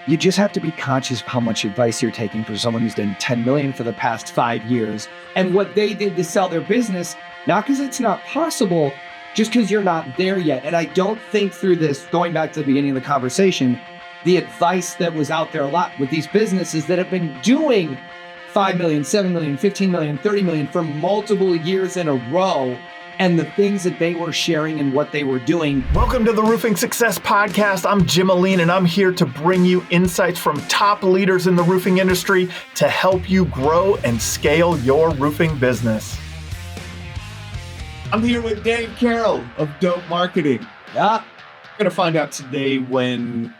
you just have to be conscious of how much advice you're taking from someone who's done 10 million for the past 5 years and what they did to sell their business, not because it's not possible, just because you're not there yet. And I don't think through this, going back to the beginning of the conversation, the advice that was out there a lot with these businesses that have been doing 5 million, 7 million, 15 million, 30 million for multiple years in a row, and the things that they were sharing and what they were doing. Welcome to the Roofing Success Podcast. I'm Jim Aline, and I'm here to bring you insights from top leaders in the roofing industry to help you grow and scale your roofing business. I'm here with Dave Carroll of Dope Marketing. Yeah. We're going to find out today when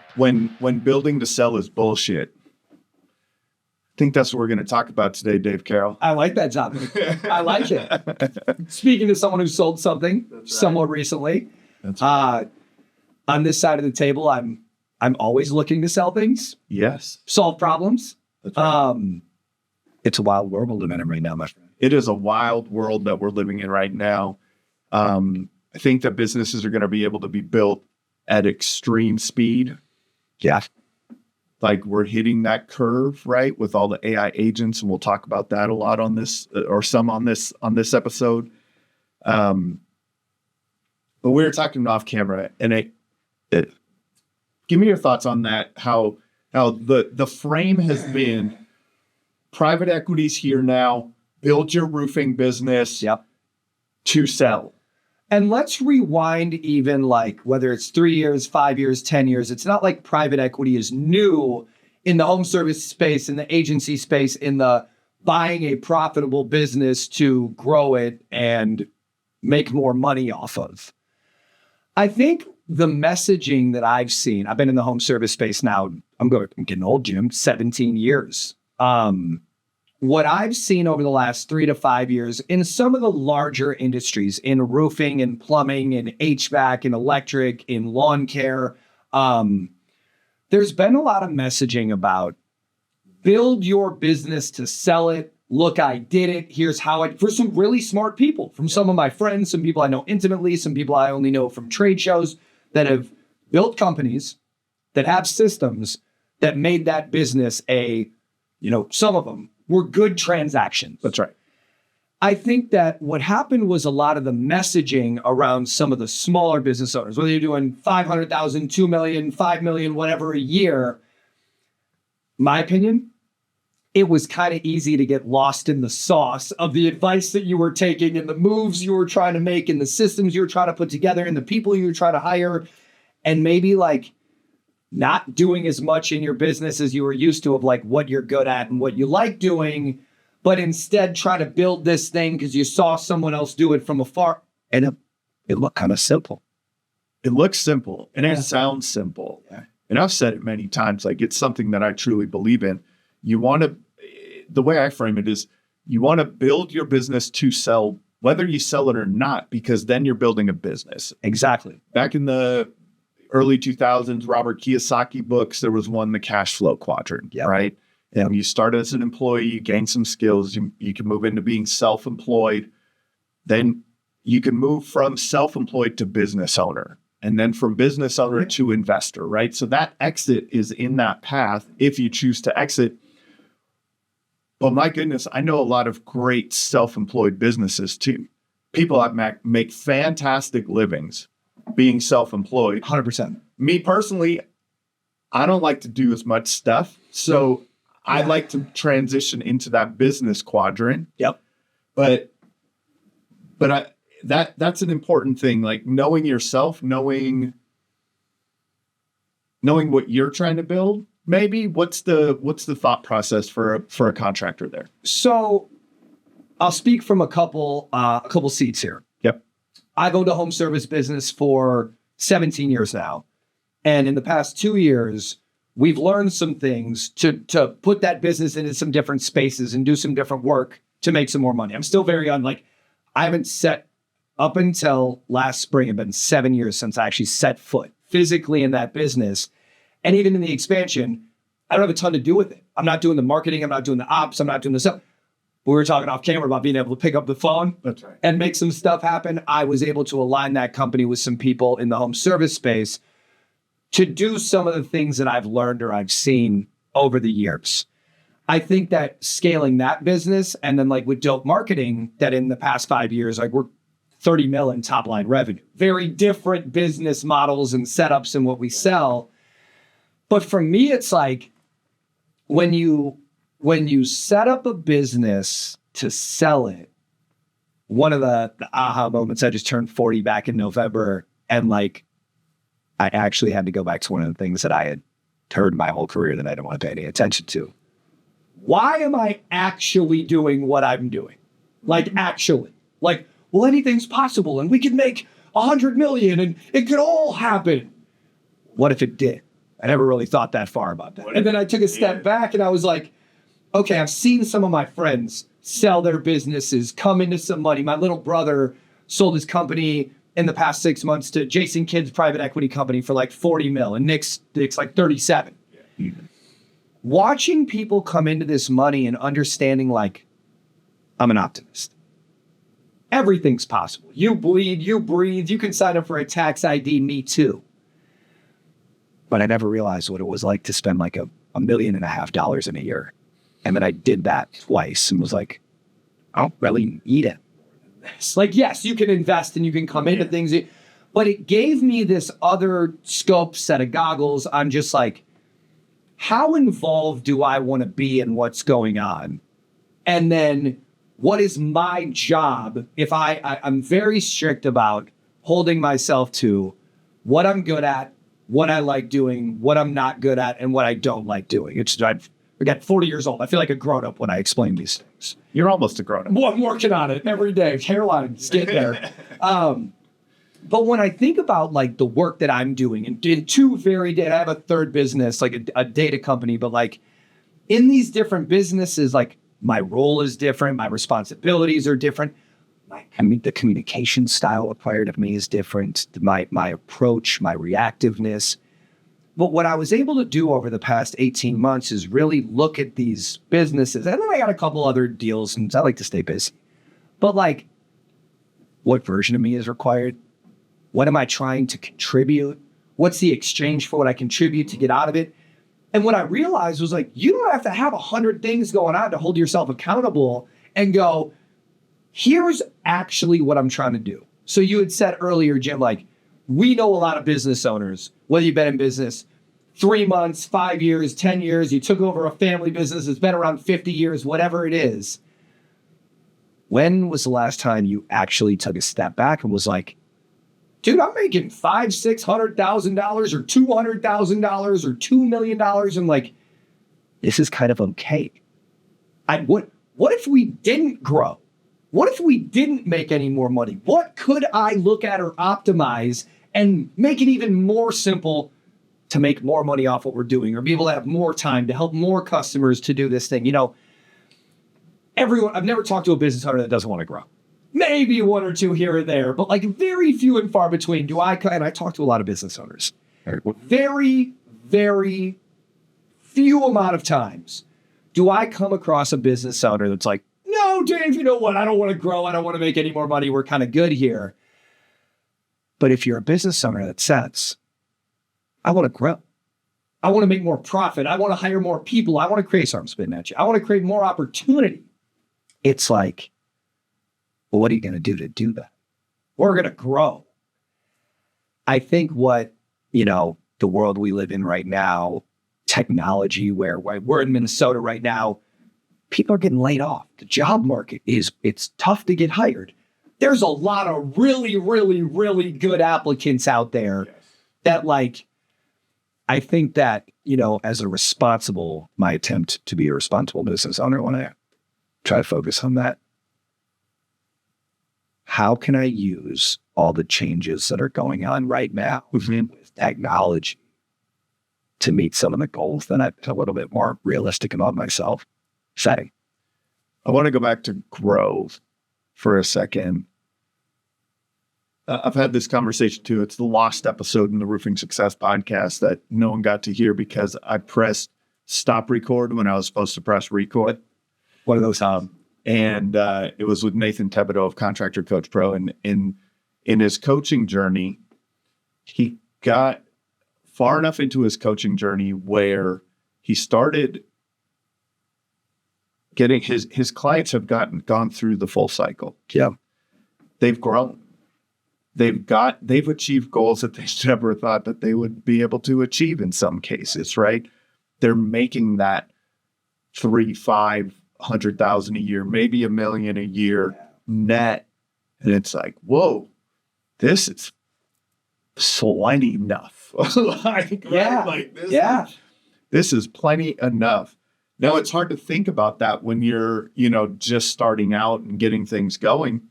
building to sell is bullshit. I think that's what we're going to talk about today, Dave Carroll. I like that topic. I like it. Speaking to someone who sold something somewhat recently, on this side of the table, I'm always looking to sell things. Yes. Solve problems. That's right. It's a wild world we're living in right now, my friend. It is a wild world that we're living in right now. I think that businesses are going to be able to be built at extreme speed. Yeah. Like we're hitting that curve, right, with all the AI agents, and we'll talk about that a lot on this, or some on this episode. But we were talking off camera, and give me your thoughts on that. How the frame has been: private equity's here now. Build your roofing business. Yep. To sell. And let's rewind even like whether it's 3 years, 5 years, 10 years. It's not like private equity is new in the home service space, in the agency space, in the buying a profitable business to grow it and make more money off of. I think the messaging that I've seen, I've been in the home service space now, I'm getting old, Jim, 17 years. What I've seen over the last 3 to 5 years in some of the larger industries, in roofing and plumbing and HVAC and electric, in lawn care, there's been a lot of messaging about build your business to sell it. Look, I did it. Here's how for some really smart people, from some of my friends, some people I know intimately, some people I only know from trade shows that have built companies that have systems that made that business some of them were good transactions. That's right. I think that what happened was a lot of the messaging around some of the smaller business owners, whether you're doing 500,000, 2 million, 5 million, whatever a year, my opinion, it was kind of easy to get lost in the sauce of the advice that you were taking and the moves you were trying to make and the systems you were trying to put together and the people you were trying to hire, and maybe like not doing as much in your business as you were used to of like what you're good at and what you like doing, but instead try to build this thing because you saw someone else do it from afar. And it looked kind of simple. It looks simple and it sounds simple. Yeah. And I've said it many times, like it's something that I truly believe in. The way I frame it is you want to build your business to sell, whether you sell it or not, because then you're building a business. Exactly. Back in the early 2000s, Robert Kiyosaki books, there was one, the cash flow quadrant, right? And you start as an employee, you gain some skills, you can move into being self-employed. Then you can move from self-employed to business owner, and then from business owner to investor, right? So that exit is in that path if you choose to exit. But my goodness, I know a lot of great self-employed businesses too. People that make fantastic livings being self-employed. 100%. Me personally, I don't like to do as much stuff. So I like to transition into that business quadrant. Yep. But that's an important thing. Like knowing yourself, knowing what you're trying to build. Maybe what's the thought process for a contractor there? So I'll speak from a couple seats here. Yep. I've owned a home service business for 17 years now. And in the past 2 years, we've learned some things to put that business into some different spaces and do some different work to make some more money. I'm still very I haven't set up until last spring. It's been 7 years since I actually set foot physically in that business. And even in the expansion, I don't have a ton to do with it. I'm not doing the marketing. I'm not doing the ops. I'm not doing the stuff. We were talking off camera about being able to pick up the phone and make some stuff happen. I was able to align that company with some people in the home service space to do some of the things that I've learned or I've seen over the years. I think that scaling that business and then like with Dope Marketing, that in the past 5 years, like we're 30 mil in top line revenue, very different business models and setups in what we sell. But for me, it's like when you set up a business to sell it, one of the aha moments, I just turned 40 back in November, and like I actually had to go back to one of the things that I had heard my whole career that I didn't want to pay any attention to. Why am I actually doing what I'm doing? Like actually, like, well, anything's possible and we could make 100 million and it could all happen. What if it did? I never really thought that far about that. And then I took a step back and I was like, okay, I've seen some of my friends sell their businesses, come into some money. My little brother sold his company in the past 6 months to Jason Kidd's private equity company for like 40 mil, and Nick's like 37. Yeah. Watching people come into this money and understanding like, I'm an optimist. Everything's possible. You bleed, you breathe, you can sign up for a tax ID, me too. But I never realized what it was like to spend like $1.5 million in a year. And then I did that twice and was like, I don't really need it. It's like, yes, you can invest and you can come into things, but it gave me this other scope set of goggles on just like, how involved do I want to be in what's going on? And then what is my job? If I'm very strict about holding myself to what I'm good at, what I like doing, what I'm not good at, and what I don't like doing. I got 40 years old. I feel like a grown-up when I explain these things. You're almost a grown-up. Well, I'm working on it every day. Hairline's getting there. But when I think about like the work that I'm doing and in two I have a third business, like a data company, but like in these different businesses, like my role is different. My responsibilities are different. The communication style required of me is different. My approach, my reactiveness. But what I was able to do over the past 18 months is really look at these businesses. And then I got a couple other deals and I like to stay busy. But like, what version of me is required? What am I trying to contribute? What's the exchange for what I contribute to get out of it? And what I realized was like, you don't have to have 100 things going on to hold yourself accountable and go, here's actually what I'm trying to do. So you had said earlier, Jim, like, we know a lot of business owners, whether you've been in business 3 months, 5 years, 10 years, you took over a family business that's been around 50 years, whatever it is. When was the last time you actually took a step back and was like, dude, I'm making $500,000-$600,000 or $200,000 or $2 million. And like, this is kind of okay. What if we didn't grow? What if we didn't make any more money? What could I look at or optimize and make it even more simple to make more money off what we're doing or be able to have more time to help more customers to do this thing? You know, I've never talked to a business owner that doesn't want to grow. Maybe one or two here or there, but like very few and far between and I talk to a lot of business owners. Very, very few amount of times do I come across a business owner that's like, no, Dave, you know what? I don't want to grow. I don't want to make any more money. We're kind of good here. But if you're a business owner that says, I want to grow. I want to make more profit. I want to hire more people. I want to create, sorry, I'm spitting at you. I want to create more opportunity. It's like, well, what are you going to do that? We're going to grow. I think what, the world we live in right now, technology, where we're in Minnesota right now, people are getting laid off. The job market it's tough to get hired. There's a lot of really, really, really good applicants out there that like, I think that, as my attempt to be a responsible business owner, when I try to focus on that, how can I use all the changes that are going on right now with technology to meet some of the goals that I'm a little bit more realistic about myself setting? I want to go back to growth for a second. I've had this conversation too. It's the lost episode in the Roofing Success podcast that no one got to hear because I pressed stop record when I was supposed to press record. One of those. And it was with Nathan Thibodeau of Contractor Coach Pro. And in his coaching journey, he got far enough into his coaching journey where he started getting his clients have gone through the full cycle. Yeah. They've grown. They've achieved goals that they never thought that they would be able to achieve in some cases, right? They're making that 500,000 a year, maybe $1 million a year net. And it's like, whoa, this is plenty enough. This is plenty enough. Now, it's hard to think about that when you're, just starting out and getting things going.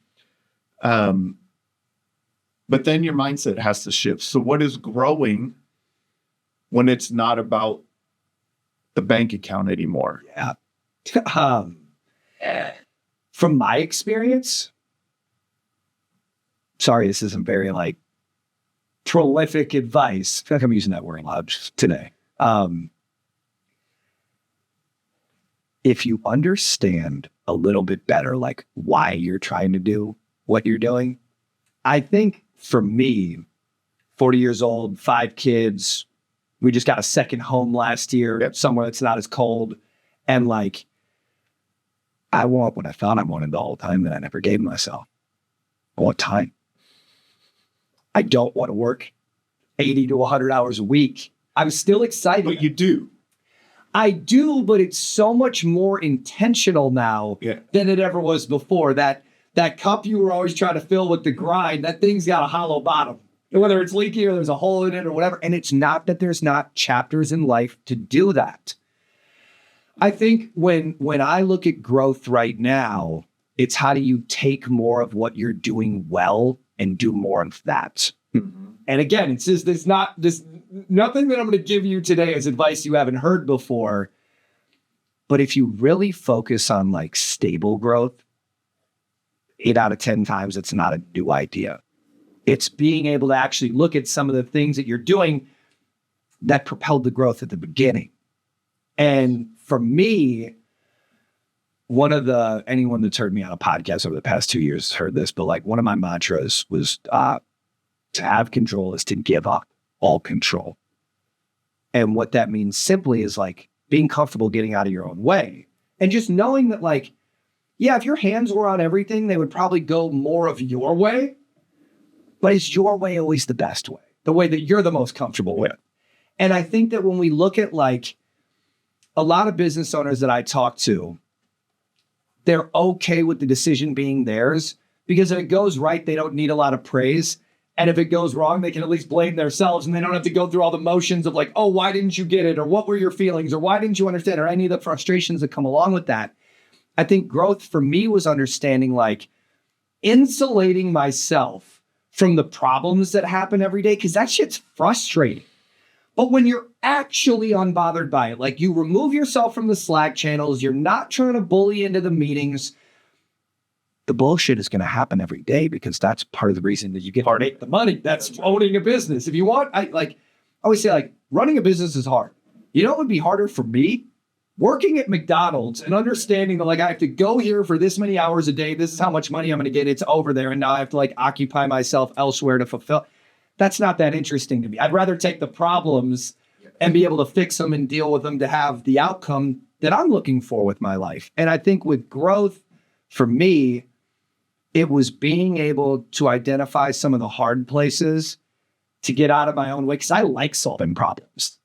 But then your mindset has to shift. So what is growing when it's not about the bank account anymore? Yeah. From my experience, sorry, this isn't very prolific advice. I feel like I'm using that word a lot today. If you understand a little bit better, why you're trying to do what you're doing, I think for me, 40 years old, 5 kids, we just got a second home last year, somewhere that's not as cold. And I want what I thought I wanted the whole time that I never gave myself. I want time. I don't want to work 80 to 100 hours a week. I'm still excited. But you do. I do, but it's so much more intentional now than it ever was before. That cup you were always trying to fill with the grind, that thing's got a hollow bottom. Whether it's leaky or there's a hole in it or whatever. And it's not that there's not chapters in life to do that. I think when I look at growth right now, it's how do you take more of what you're doing well and do more of that. Mm-hmm. And again, it's just nothing that I'm going to give you today is advice you haven't heard before. But if you really focus on stable growth, 8 out of 10 times, it's not a new idea. It's being able to actually look at some of the things that you're doing that propelled the growth at the beginning. And for me, anyone that's heard me on a podcast over the past 2 years has heard this, but one of my mantras was to have control is to give up all control. And what that means simply is being comfortable getting out of your own way and just knowing that if your hands were on everything, they would probably go more of your way. But is your way always the best way? The way that you're the most comfortable with? And I think that when we look at a lot of business owners that I talk to, they're okay with the decision being theirs because if it goes right, they don't need a lot of praise. And if it goes wrong, they can at least blame themselves and they don't have to go through all the motions of oh, why didn't you get it? Or what were your feelings? Or why didn't you understand? Or any of the frustrations that come along with that. I think growth for me was understanding insulating myself from the problems that happen every day, because that shit's frustrating. But when you're actually unbothered by it, you remove yourself from the Slack channels, you're not trying to bully into the meetings, the bullshit is going to happen every day because that's part of the reason that you get to make the money. That's owning a business. If you want, I always say running a business is hard. You know what would be harder for me? Working at McDonald's and understanding that I have to go here for this many hours a day. This is how much money I'm going to get. It's over there. And now I have to occupy myself elsewhere to fulfill. That's not that interesting to me. I'd rather take the problems and be able to fix them and deal with them to have the outcome that I'm looking for with my life. And I think with growth, for me, it was being able to identify some of the hard places to get out of my own way, because I like solving problems.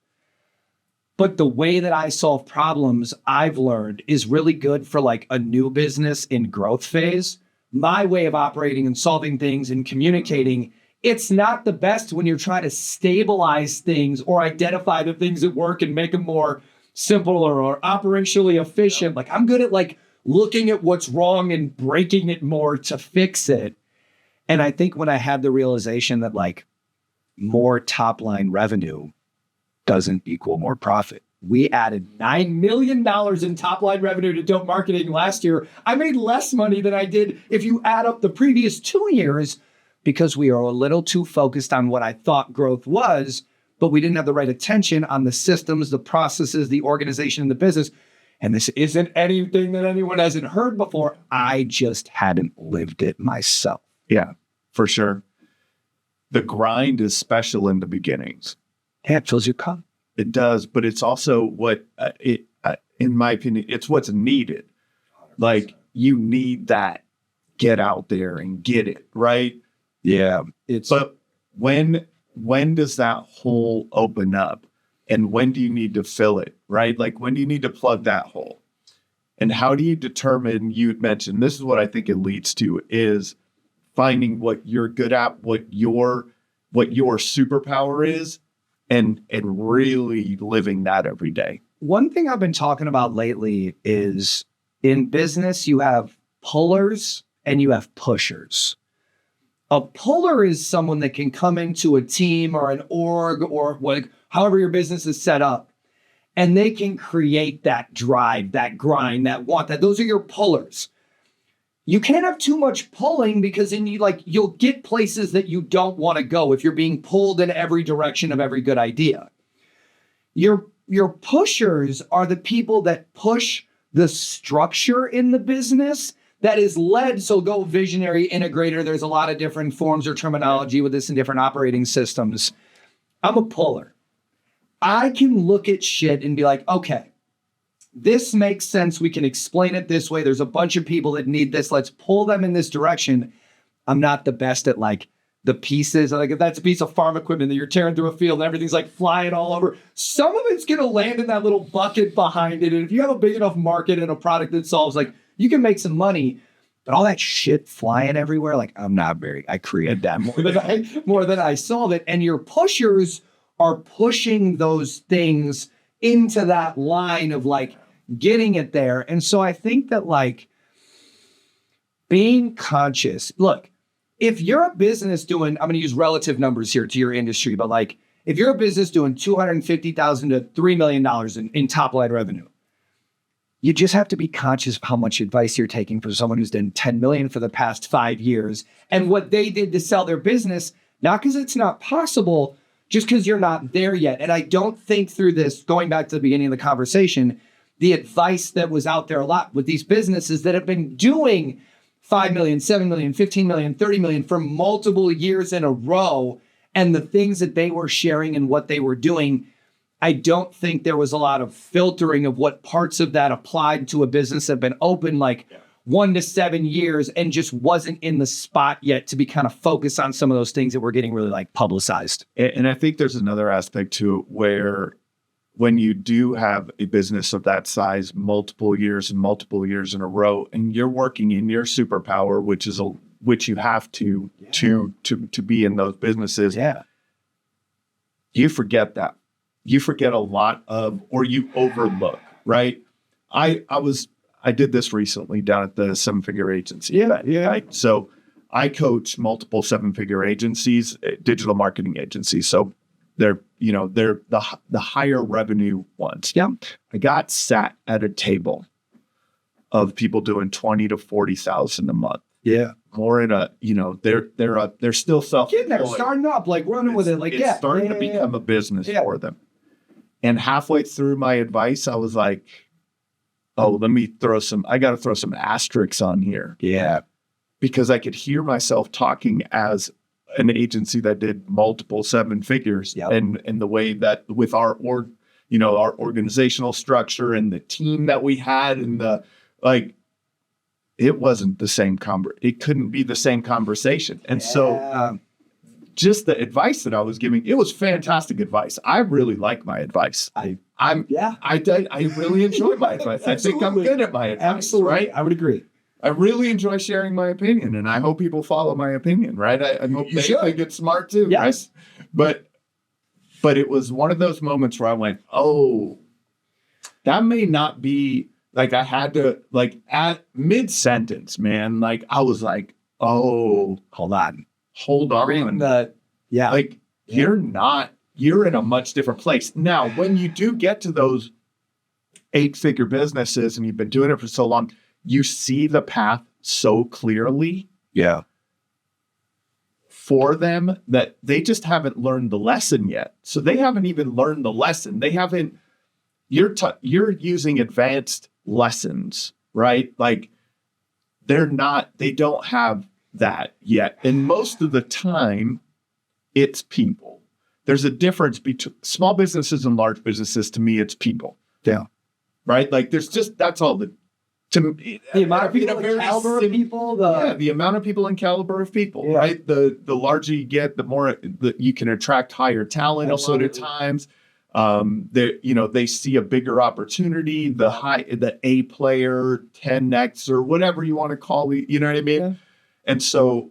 But the way that I solve problems, I've learned, is really good for a new business in growth phase. My way of operating and solving things and communicating, it's not the best when you're trying to stabilize things or identify the things that work and make them more simpler or operationally efficient. I'm good at looking at what's wrong and breaking it more to fix it. And I think when I had the realization that more top line revenue doesn't equal more profit. We added $9 million in top line revenue to Dope Marketing last year. I made less money than I did if you add up the previous 2 years because we are a little too focused on what I thought growth was, but we didn't have the right attention on the systems, the processes, the organization, and the business. And this isn't anything that anyone hasn't heard before. I just hadn't lived it myself. Yeah, for sure. The grind is special in the beginnings. Yeah, it fills your cup. It does, but it's also what, in my opinion, it's what's needed. Like, you need that. Get out there and get it, right? Yeah. But when does that hole open up? And when do you need to fill it, right? Like, when do you need to plug that hole? And how do you determine, you had mentioned, this is what I think it leads to, is finding what you're good at, what your superpower is, and really living that every day. One thing I've been talking about lately is in business, you have pullers and you have pushers. A puller is someone that can come into a team or an org or however your business is set up, and they can create that drive, that grind, that want, that those are your pullers. You can't have too much pulling because then you'll get places that you don't want to go if you're being pulled in every direction of every good idea. Your pushers are the people that push the structure in the business that is led. So go visionary integrator. There's a lot of different forms or terminology with this in different operating systems. I'm a puller. I can look at shit and be like, okay, this makes sense. We can explain it this way. There's a bunch of people that need this. Let's pull them in this direction. I'm not the best at the pieces. Like if that's a piece of farm equipment that you're tearing through a field and everything's flying all over, some of it's going to land in that little bucket behind it. And if you have a big enough market and a product that solves, you can make some money. But all that shit flying everywhere, I create that more than I solve it. And your pushers are pushing those things into that line of getting it there. And so I think that being conscious, look, if you're a business doing, I'm going to use relative numbers here to your industry, but if you're a business doing $250,000 to $3 million in top line revenue, you just have to be conscious of how much advice you're taking from someone who's done 10 million for the past 5 years and what they did to sell their business, not because it's not possible, just because you're not there yet. And I don't think through this, going back to the beginning of the conversation, the advice that was out there a lot with these businesses that have been doing 5 million, 7 million, 15 million, 30 million for multiple years in a row, and the things that they were sharing and what they were doing, I don't think there was a lot of filtering of what parts of that applied to a business that have been open 1 to 7 years and just wasn't in the spot yet to be kind of focused on some of those things that were getting really publicized. And I think there's another aspect to it where when you do have a business of that size, multiple years in a row, and you're working in your superpower, which you have to be in those businesses. Yeah. You forget that. You forget a lot of, or you overlook, right? I did this recently down at the 7-figure agency. Yeah. So I coach multiple 7-figure agencies, digital marketing agencies. So they're the higher revenue ones. Yeah. I got sat at a table of people doing 20 to 40,000 a month. Yeah. More in a, they're still self-employed. Getting there, starting up, running with it. It's starting to become a business for them. And halfway through my advice, I was like, oh, I got to throw some asterisks on here. Yeah. Because I could hear myself talking as an agency that did multiple 7 figures. Yep. And the way that with our organizational structure and the team that we had and it wasn't the same it couldn't be the same conversation. And so just the advice that I was giving, it was fantastic advice. I really like my advice. I really enjoy my advice. I think I'm good at my advice. Absolutely. Right? I would agree. I really enjoy sharing my opinion, and I hope people follow my opinion, right? I hope they think it's smart too, yes. Right? But it was one of those moments where I went, oh, that may not be, I had to, at mid-sentence, man, I was like, oh, hold on. You're in a much different place. Now, when you do get to those 8-figure businesses and you've been doing it for so long, you see the path so clearly. Yeah. For them that they just haven't learned the lesson yet. So they haven't even learned the lesson. They haven't, you're using advanced lessons, right? They don't have that yet. And most of the time it's people. there's a difference between small businesses and large businesses. To me, it's people. Yeah. Right? Like that's all the amount of people, the caliber of people, the amount of people and caliber of people, yeah. right? The larger you get, the more you can attract higher talent. Also, at times, they see a bigger opportunity. The A player, 10X, or whatever you want to call it. You know what I mean? Yeah. And so,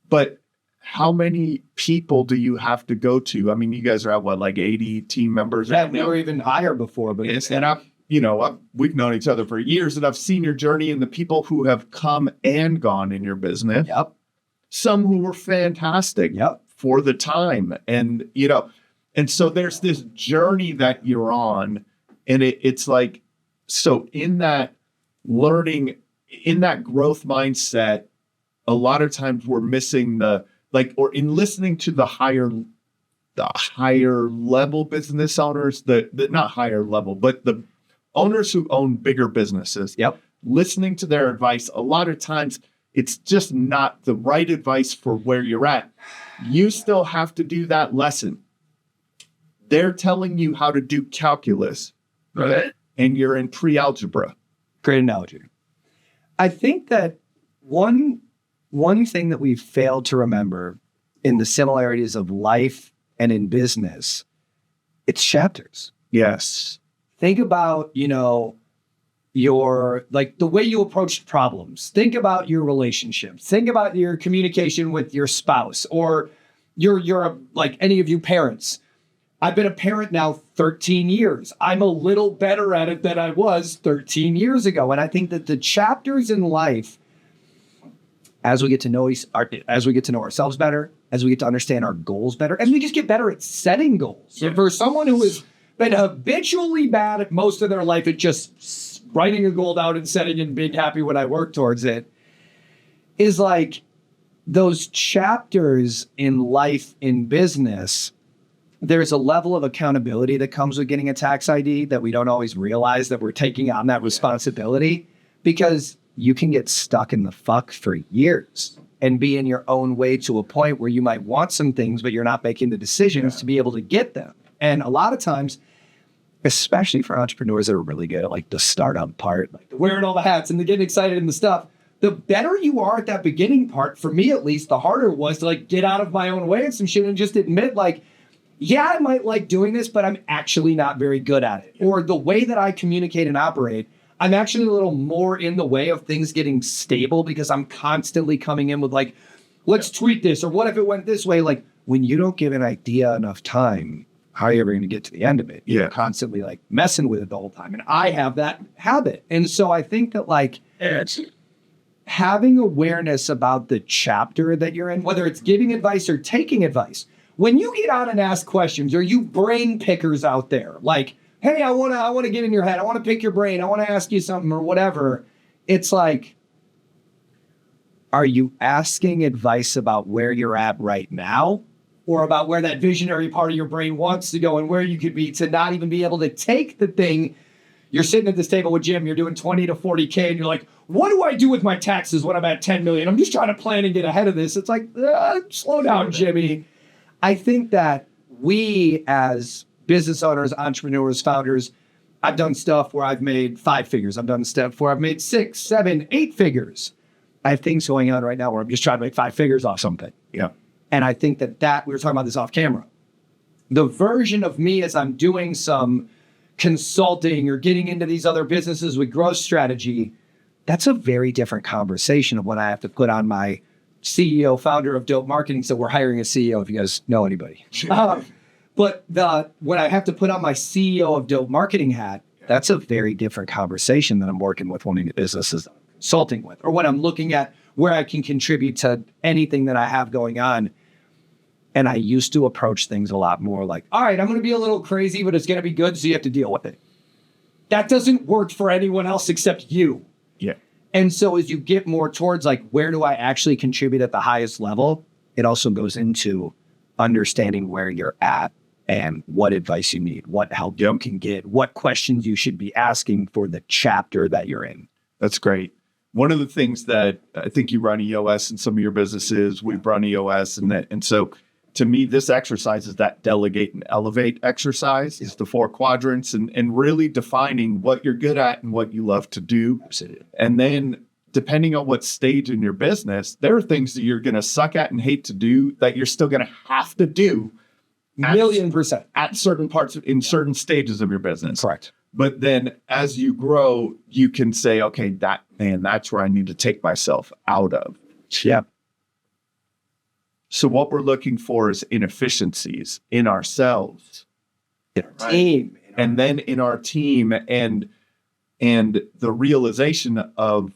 but how many people do you have to go to? I mean, you guys are at what, like 80 team members? Yeah, we were even higher before, but we've known each other for years, and I've seen your journey and the people who have come and gone in your business. Yep. Some who were fantastic. Yep. For the time, and and so there's this journey that you're on, and it's like, so in that learning, in that growth mindset, a lot of times we're missing or in listening to the higher level business owners, the not higher level, but the owners who own bigger businesses. Yep. Listening to their advice, a lot of times it's just not the right advice for where you're at. You still have to do that lesson. They're telling you how to do calculus, right? And you're in pre-algebra. Great analogy. I think that one thing that we've failed to remember in the similarities of life and in business, it's chapters. Yes. Think about, your, like, the way you approach problems. Think about your relationships. Think about your communication with your spouse, or you're like any of you parents. I've been a parent now 13 years. I'm a little better at it than I was 13 years ago. And I think that the chapters in life, as we get to know ourselves better, as we get to understand our goals better, as we just get better at setting goals. Yeah. For someone who has been habitually bad at most of their life at just writing a goal out and setting and being happy when I work towards it, is like those chapters in life, in business, there's a level of accountability that comes with getting a tax ID that we don't always realize that we're taking on that responsibility, because you can get stuck in the fuck for years and be in your own way to a point where you might want some things, but you're not making the decisions to be able to get them. And a lot of times, especially for entrepreneurs that are really good at like the startup part, like wearing all the hats and the getting excited and the stuff, the better you are at that beginning part, for me at least, the harder it was to like get out of my own way and some shit and just admit like, yeah, I might like doing this, but I'm actually not very good at it. Or the way that I communicate and operate, I'm actually a little more in the way of things getting stable because I'm constantly coming in with like, let's tweak this, or what if it went this way? Like, when you don't give an idea enough time, how are you ever going to get to the end of it? You're constantly like messing with it the whole time. And I have that habit. And so I think that like having awareness about the chapter that you're in, whether it's giving advice or taking advice, when you get out and ask questions, or you brain pickers out there, like, hey, I want to get in your head. I want to pick your brain. I want to ask you something or whatever. It's like, are you asking advice about where you're at right now, or about where that visionary part of your brain wants to go and where you could be to not even be able to take the thing? You're sitting at this table with Jim, you're doing 20 to 40K, and you're like, what do I do with my taxes when I'm at 10 million? I'm just trying to plan and get ahead of this. It's like, slow down, Jimmy. I think that we as business owners, entrepreneurs, founders, I've done stuff where I've made 5 figures. I've done stuff where I've made 6, 7, 8 figures. I have things going on right now where I'm just trying to make 5 figures off something. Yeah. And I think that we were talking about this off camera. The version of me as I'm doing some consulting or getting into these other businesses with growth strategy, that's a very different conversation of when I have to put on my CEO, founder of Dope Marketing. So we're hiring a CEO if you guys know anybody. But when I have to put on my CEO of Dope Marketing hat, that's a very different conversation than I'm working with one of the businesses I'm consulting with, or when I'm looking at where I can contribute to anything that I have going on. And I used to approach things a lot more like, all right, I'm going to be a little crazy, but it's going to be good, so you have to deal with it. That doesn't work for anyone else except you. Yeah. And so as you get more towards like, where do I actually contribute at the highest level? It also goes into understanding where you're at and what advice you need, what help you can get, what questions you should be asking for the chapter that you're in. That's great. One of the things that I think you run EOS in some of your businesses, we've run EOS, and so to me, this exercise is that delegate and elevate exercise. It's the 4 quadrants and really defining what you're good at and what you love to do. Absolutely. And then depending on what stage in your business, there are things that you're going to suck at and hate to do that you're still going to have to do. $1,000,000%. At certain parts, in certain stages of your business. Correct. But then as you grow, you can say, okay, that's where I need to take myself out of. Yeah. So what we're looking for is inefficiencies in ourselves, In our team. and then in our team, and the realization of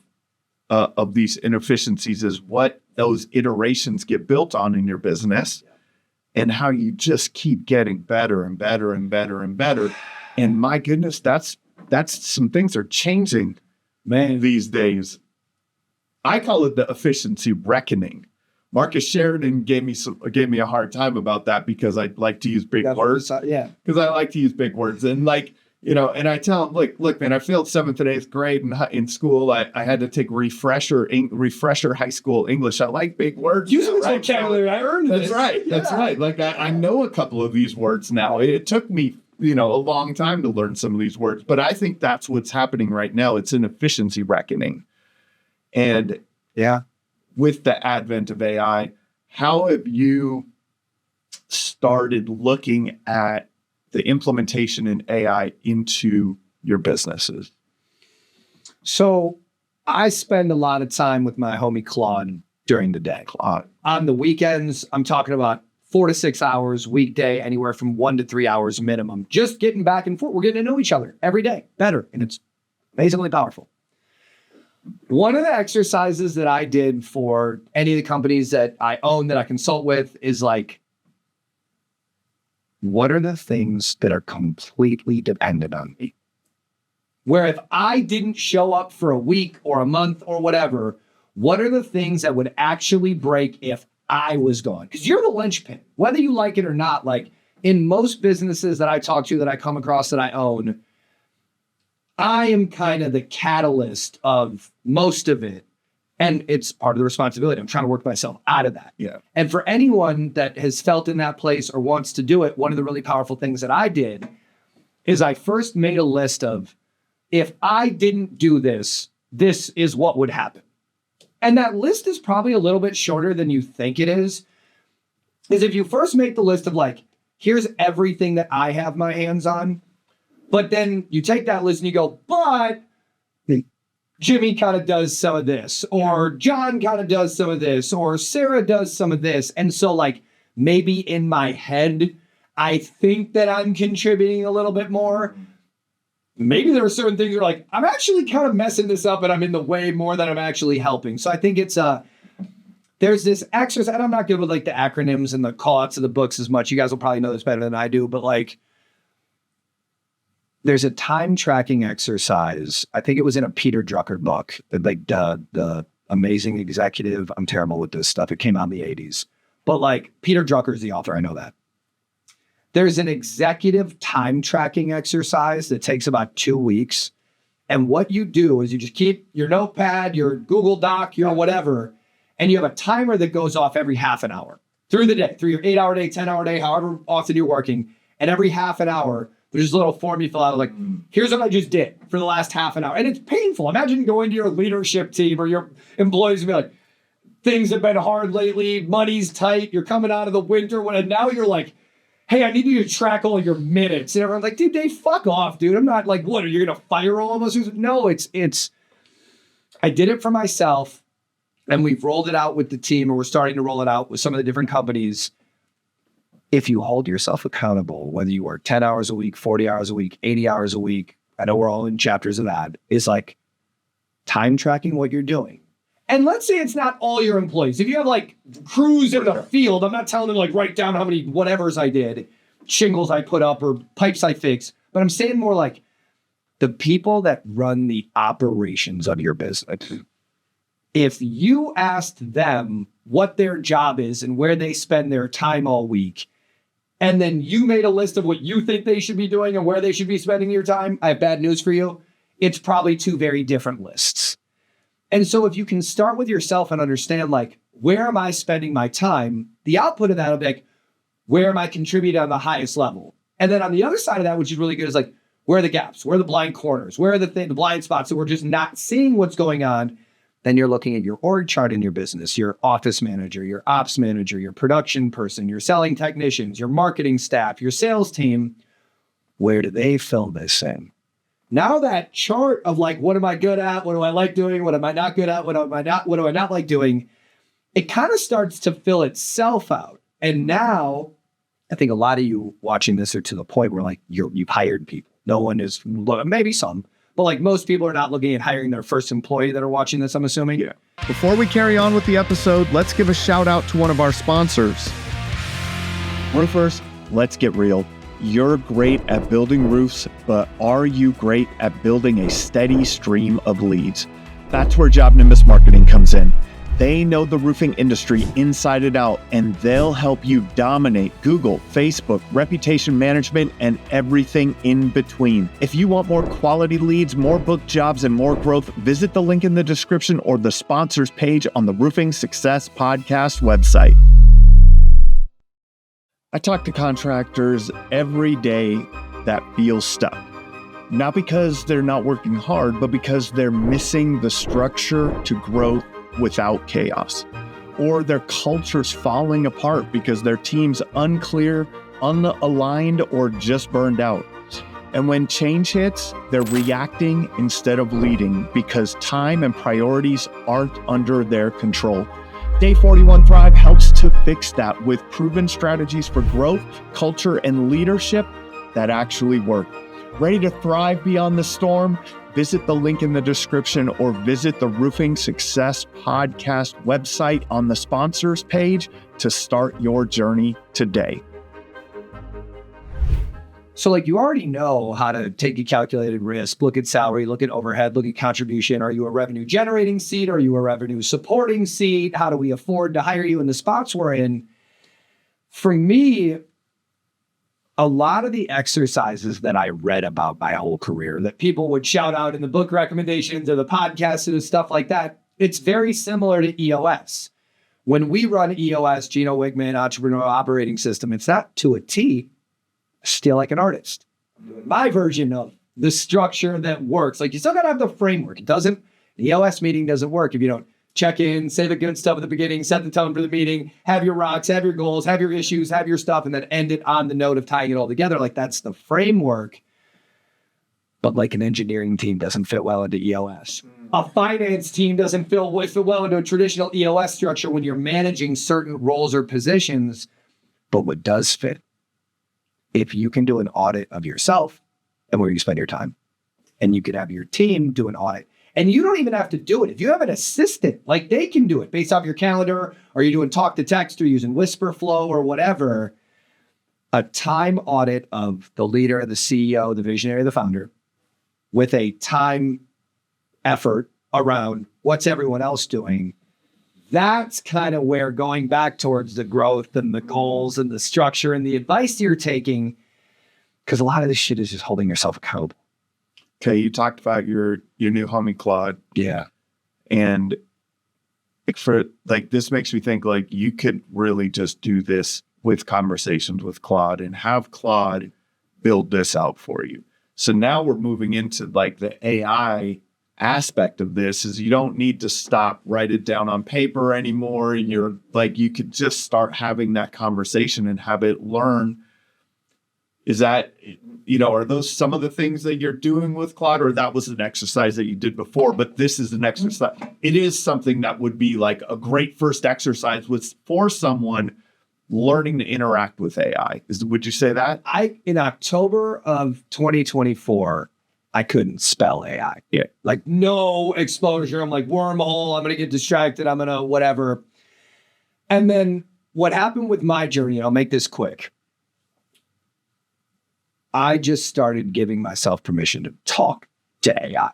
these inefficiencies is what those iterations get built on in your business, and how you just keep getting better and better and better and better. And my goodness, that's some things are changing, man, these days. I call it the efficiency reckoning. Marcus Sheridan gave me a hard time about that because I like to use big words. Yeah. Because I like to use big words. And like, and I tell him, look, man, I failed 7th and 8th grade in school. I had to take refresher high school English. I like big words. Using this vocabulary, I earned That's this. right. That's right. Like I know a couple of these words now. It took me, a long time to learn some of these words. But I think that's what's happening right now. It's an efficiency reckoning. And Yeah. with the advent of AI, how have you started looking at the implementation in AI into your businesses? So I spend a lot of time with my homie Claude during the day. On the weekends, I'm talking about 4 to 6 hours, weekday, anywhere from 1 to 3 hours minimum. Just getting back and forth. We're getting to know each other every day better. And it's amazingly powerful. One of the exercises that I did for any of the companies that I own, that I consult with, is like, what are the things that are completely dependent on me? Where if I didn't show up for a week or a month or whatever, what are the things that would actually break if I was gone? Because you're the linchpin, whether you like it or not. Like in most businesses that I talk to, that I come across, that I own, I am kind of the catalyst of most of it. And it's part of the responsibility. I'm trying to work myself out of that. Yeah. And for anyone that has felt in that place or wants to do it, one of the really powerful things that I did is I first made a list of, if I didn't do this, this is what would happen. And that list is probably a little bit shorter than you think it is if you first make the list of like, here's everything that I have my hands on. But then you take that list and you go, but Jimmy kind of does some of this, or John kind of does some of this, or Sarah does some of this. And so like maybe in my head, I think that I'm contributing a little bit more. Maybe there are certain things that are like, I'm actually kind of messing this up and I'm in the way more than I'm actually helping. So I think it's there's this exercise, and I'm not good with like the acronyms and the call outs of the books as much. You guys will probably know this better than I do, but like, there's a time tracking exercise. I think it was in a Peter Drucker book, like the amazing executive. I'm terrible with this stuff. It came out in the 80s. But like Peter Drucker is the author. I know that. There's an executive time tracking exercise that takes about 2 weeks. And what you do is you just keep your notepad, your Google Doc, your whatever, and you have a timer that goes off every half an hour through the day, through your 8-hour day, 10-hour day, however often you're working. And every half an hour, there's a little form you fill out like, here's what I just did for the last half an hour. And it's painful. Imagine going to your leadership team or your employees and be like, things have been hard lately. Money's tight. You're coming out of the winter. And now you're like, hey, I need you to track all your minutes. And everyone's like, dude, Dave, fuck off, dude. I'm not like, what, are you going to fire all of us? No, it's, I did it for myself. And we've rolled it out with the team, or we're starting to roll it out with some of the different companies. If you hold yourself accountable, whether you work 10 hours a week, 40 hours a week, 80 hours a week, I know we're all in chapters of that, is like time tracking what you're doing. And let's say it's not all your employees. If you have like crews in the field, I'm not telling them like write down how many whatevers I did, shingles I put up or pipes I fixed, but I'm saying more like the people that run the operations of your business. If you asked them what their job is and where they spend their time all week, and then you made a list of what you think they should be doing and where they should be spending your time, I have bad news for you. It's probably 2 very different lists. And so if you can start with yourself and understand, like, where am I spending my time? The output of that will be like, Where am I contributing on the highest level? And then on the other side of that, which is really good, is like, where are the gaps? Where are the blind corners? Where are the blind spots that we're just not seeing what's going on? Then you're looking at your org chart in your business, your office manager, your ops manager, your production person, your selling technicians, your marketing staff, your sales team. Where do they fill this in? Now that chart of like, what am I good at? What do I like doing? What am I not good at? What do I not like doing? It kind of starts to fill itself out. And now I think a lot of you watching this are to the point where like you've hired people. No one is, maybe some, but like most people are not looking at hiring their first employee that are watching this, I'm assuming. Yeah. Before we carry on with the episode, let's give a shout out to one of our sponsors. Roofers, let's get real. You're great at building roofs, but are you great at building a steady stream of leads? That's where Job Nimbus Marketing comes in. They know the roofing industry inside and out, and they'll help you dominate Google, Facebook, reputation management, and everything in between. If you want more quality leads, more booked jobs, and more growth, visit the link in the description or the sponsors page on the Roofing Success Podcast website. I talk to contractors every day that feel stuck. Not because they're not working hard, but because they're missing the structure to growth without chaos, or their culture's falling apart because their team's unclear, unaligned, or just burned out. And when change hits, they're reacting instead of leading because time and priorities aren't under their control. Day 41 Thrive helps to fix that with proven strategies for growth, culture, and leadership that actually work. Ready to thrive beyond the storm? Visit the link in the description or visit the Roofing Success Podcast website on the sponsors page to start your journey today. So like you already know how to take a calculated risk, look at salary, look at overhead, look at contribution. Are you a revenue generating seat? Are you a revenue supporting seat? How do we afford to hire you in the spots we're in? For me, a lot of the exercises that I read about my whole career that people would shout out in the book recommendations or the podcasts and stuff like that, it's very similar to EOS. When we run EOS, Gino Wickman Entrepreneurial Operating System, it's not to a T, still like an artist. I'm doing my version of the structure that works. Like you still got to have the framework. The EOS meeting doesn't work if you don't check in, say the good stuff at the beginning, set the tone for the meeting, have your rocks, have your goals, have your issues, have your stuff, and then end it on the note of tying it all together. Like that's the framework. But like an engineering team doesn't fit well into EOS. A finance team doesn't fit well into a traditional EOS structure when you're managing certain roles or positions. But what does fit? If you can do an audit of yourself and where you spend your time, and you could have your team do an audit. And you don't even have to do it. If you have an assistant, like they can do it based off your calendar, or you're doing talk to text or using whisper flow or whatever, a time audit of the leader, the CEO, the visionary, the founder, with a time effort around what's everyone else doing. That's kind of where going back towards the growth and the goals and the structure and the advice you're taking, because a lot of this shit is just holding yourself accountable. Okay, you talked about your new homie Claude. Yeah. And this makes me think like you could really just do this with conversations with Claude and have Claude build this out for you. So now we're moving into like the AI aspect of this is you don't need to write it down on paper anymore. You're like, you could just start having that conversation and have it learn. Is that, are those some of the things that you're doing with Claude, or that was an exercise that you did before, but this is an exercise. It is something that would be like a great first exercise for someone learning to interact with AI. Would you say that? In October of 2024, I couldn't spell AI. Yeah. Like no exposure. I'm like wormhole. I'm going to get distracted. I'm going to whatever. And then what happened with my journey, and I'll make this quick. I just started giving myself permission to talk to AI.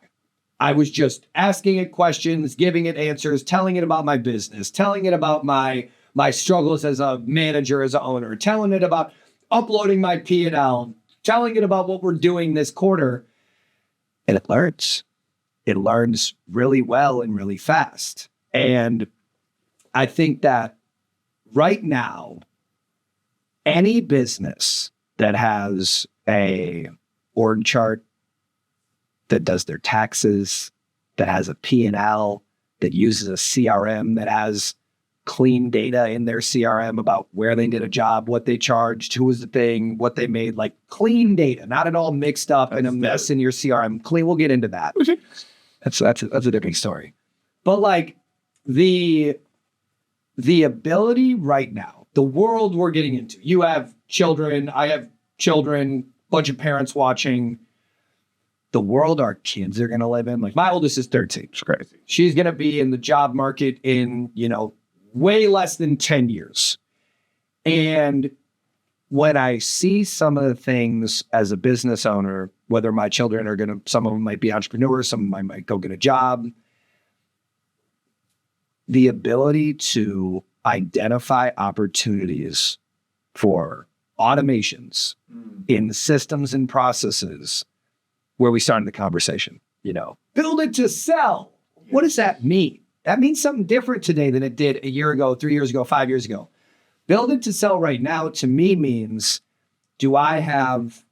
I was just asking it questions, giving it answers, telling it about my business, telling it about my struggles as a manager, as an owner, telling it about uploading my P&L, telling it about what we're doing this quarter. And it learns. It learns really well and really fast. And I think that right now, any business that has a org chart, that does their taxes, that has a P&L, that uses a CRM, that has clean data in their CRM about where they did a job, what they charged, who was the thing, what they made, like clean data, not at all mixed up in a mess in your CRM. Clean. We'll get into that. That's a different story. But like the ability right now, the world we're getting into, you have children, I have children, bunch of parents watching. The world our kids are going to live in. Like my oldest is 13. It's crazy. She's going to be in the job market in, way less than 10 years. And when I see some of the things as a business owner, whether my children are some of them might be entrepreneurs, some of them might go get a job, the ability to identify opportunities for automations in systems and processes where we started the conversation, build it to sell. What does that mean? That means something different today than it did a year ago, 3 years ago, 5 years ago. Build it to sell right now to me means, do I have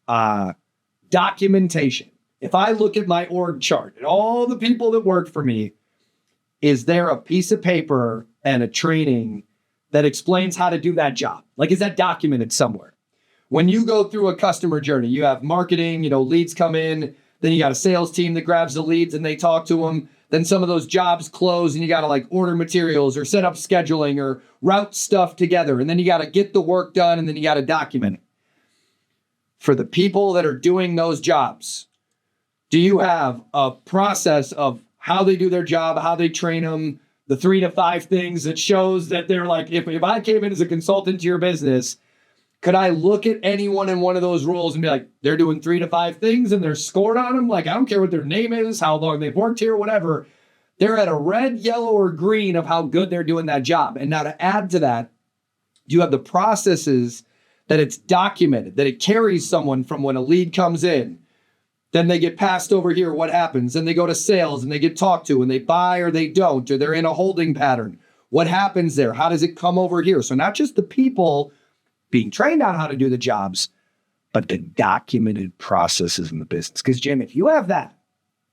documentation? If I look at my org chart and all the people that work for me, is there a piece of paper and a training that explains how to do that job? Like, is that documented somewhere? When you go through a customer journey, you have marketing, leads come in, then you got a sales team that grabs the leads and they talk to them. Then some of those jobs close and you got to like order materials or set up scheduling or route stuff together. And then you got to get the work done and then you got to document it. For the people that are doing those jobs, do you have a process of how they do their job, how they train them, the 3 to 5 things that shows that they're like, if I came in as a consultant to your business, could I look at anyone in one of those roles and be like, they're doing 3 to 5 things and they're scored on them? Like, I don't care what their name is, how long they've worked here, whatever. They're at a red, yellow, or green of how good they're doing that job. And now to add to that, you have the processes that it's documented, that it carries someone from when a lead comes in. Then they get passed over here, what happens? Then they go to sales and they get talked to and they buy or they don't, or they're in a holding pattern. What happens there? How does it come over here? So not just the people being trained on how to do the jobs, but the documented processes in the business. Because Jim, if you have that,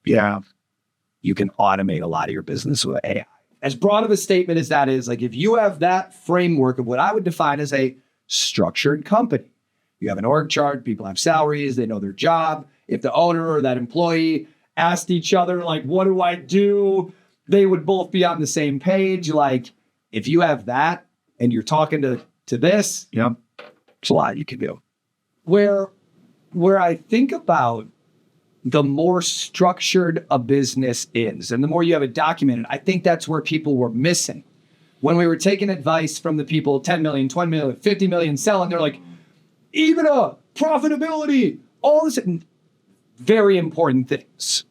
you can automate a lot of your business with AI. As broad of a statement as that is, like if you have that framework of what I would define as a structured company, you have an org chart, people have salaries, they know their job. If the owner or that employee asked each other, like, what do I do? They would both be on the same page. Like if you have that and you're talking to this, there's a lot you can do. Where I think about the more structured a business is, and the more you have it documented, I think that's where people were missing. When we were taking advice from the people, 10 million, 20 million, 50 million selling, they're like, EBITDA, profitability, all this, very important things.